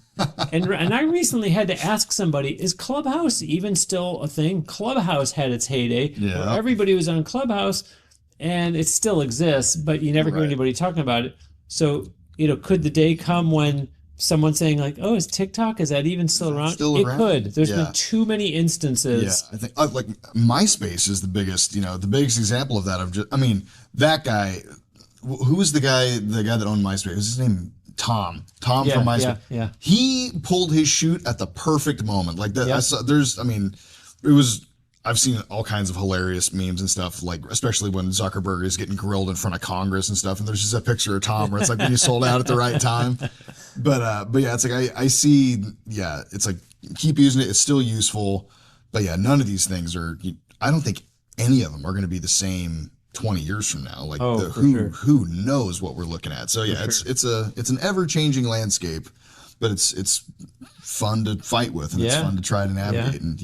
And I recently had to ask somebody, is Clubhouse even still a thing? Clubhouse had its heyday. Yeah. Where everybody was on Clubhouse, and it still exists, but you never hear anybody talking about it. So, could the day come when someone saying like, oh, is TikTok, is that even still around? It could. There's been too many instances. Yeah, I think like MySpace is the biggest example of that. That guy, who was the guy that owned MySpace? Was his name Tom from MySpace? Yeah. He pulled his shoot at the perfect moment. Like that. Yeah. I've seen all kinds of hilarious memes and stuff, like especially when Zuckerberg is getting grilled in front of Congress and stuff, and there's just a picture of Tom where it's like when you sold out at the right time. But yeah, it's like I see, it's like keep using it, it's still useful. But yeah, none of these things I don't think any of them are going to be the same 20 years from now. Like who knows what we're looking at. So yeah, it's an ever-changing landscape, but it's fun to fight with, and it's fun to try to navigate. And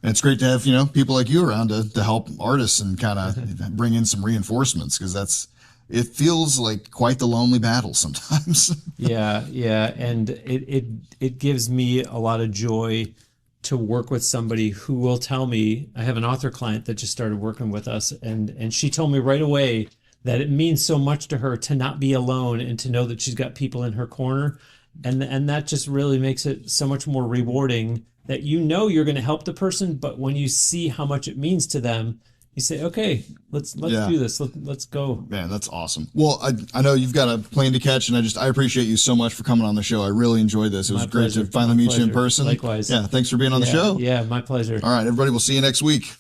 and it's great to have, people like you around to help artists and kind of bring in some reinforcements, because it feels like quite the lonely battle sometimes. Yeah. And it gives me a lot of joy to work with somebody who will tell me. I have an author client that just started working with us, and she told me right away that it means so much to her to not be alone and to know that she's got people in her corner. And that just really makes it so much more rewarding that you're going to help the person, but when you see how much it means to them, you say, okay, let's do this. Let's go. Man, that's awesome. Well, I know you've got a plane to catch, and I appreciate you so much for coming on the show. I really enjoyed this. It was great to finally meet you in person. Likewise. Yeah, thanks for being on the show. Yeah, my pleasure. All right, everybody, we'll see you next week.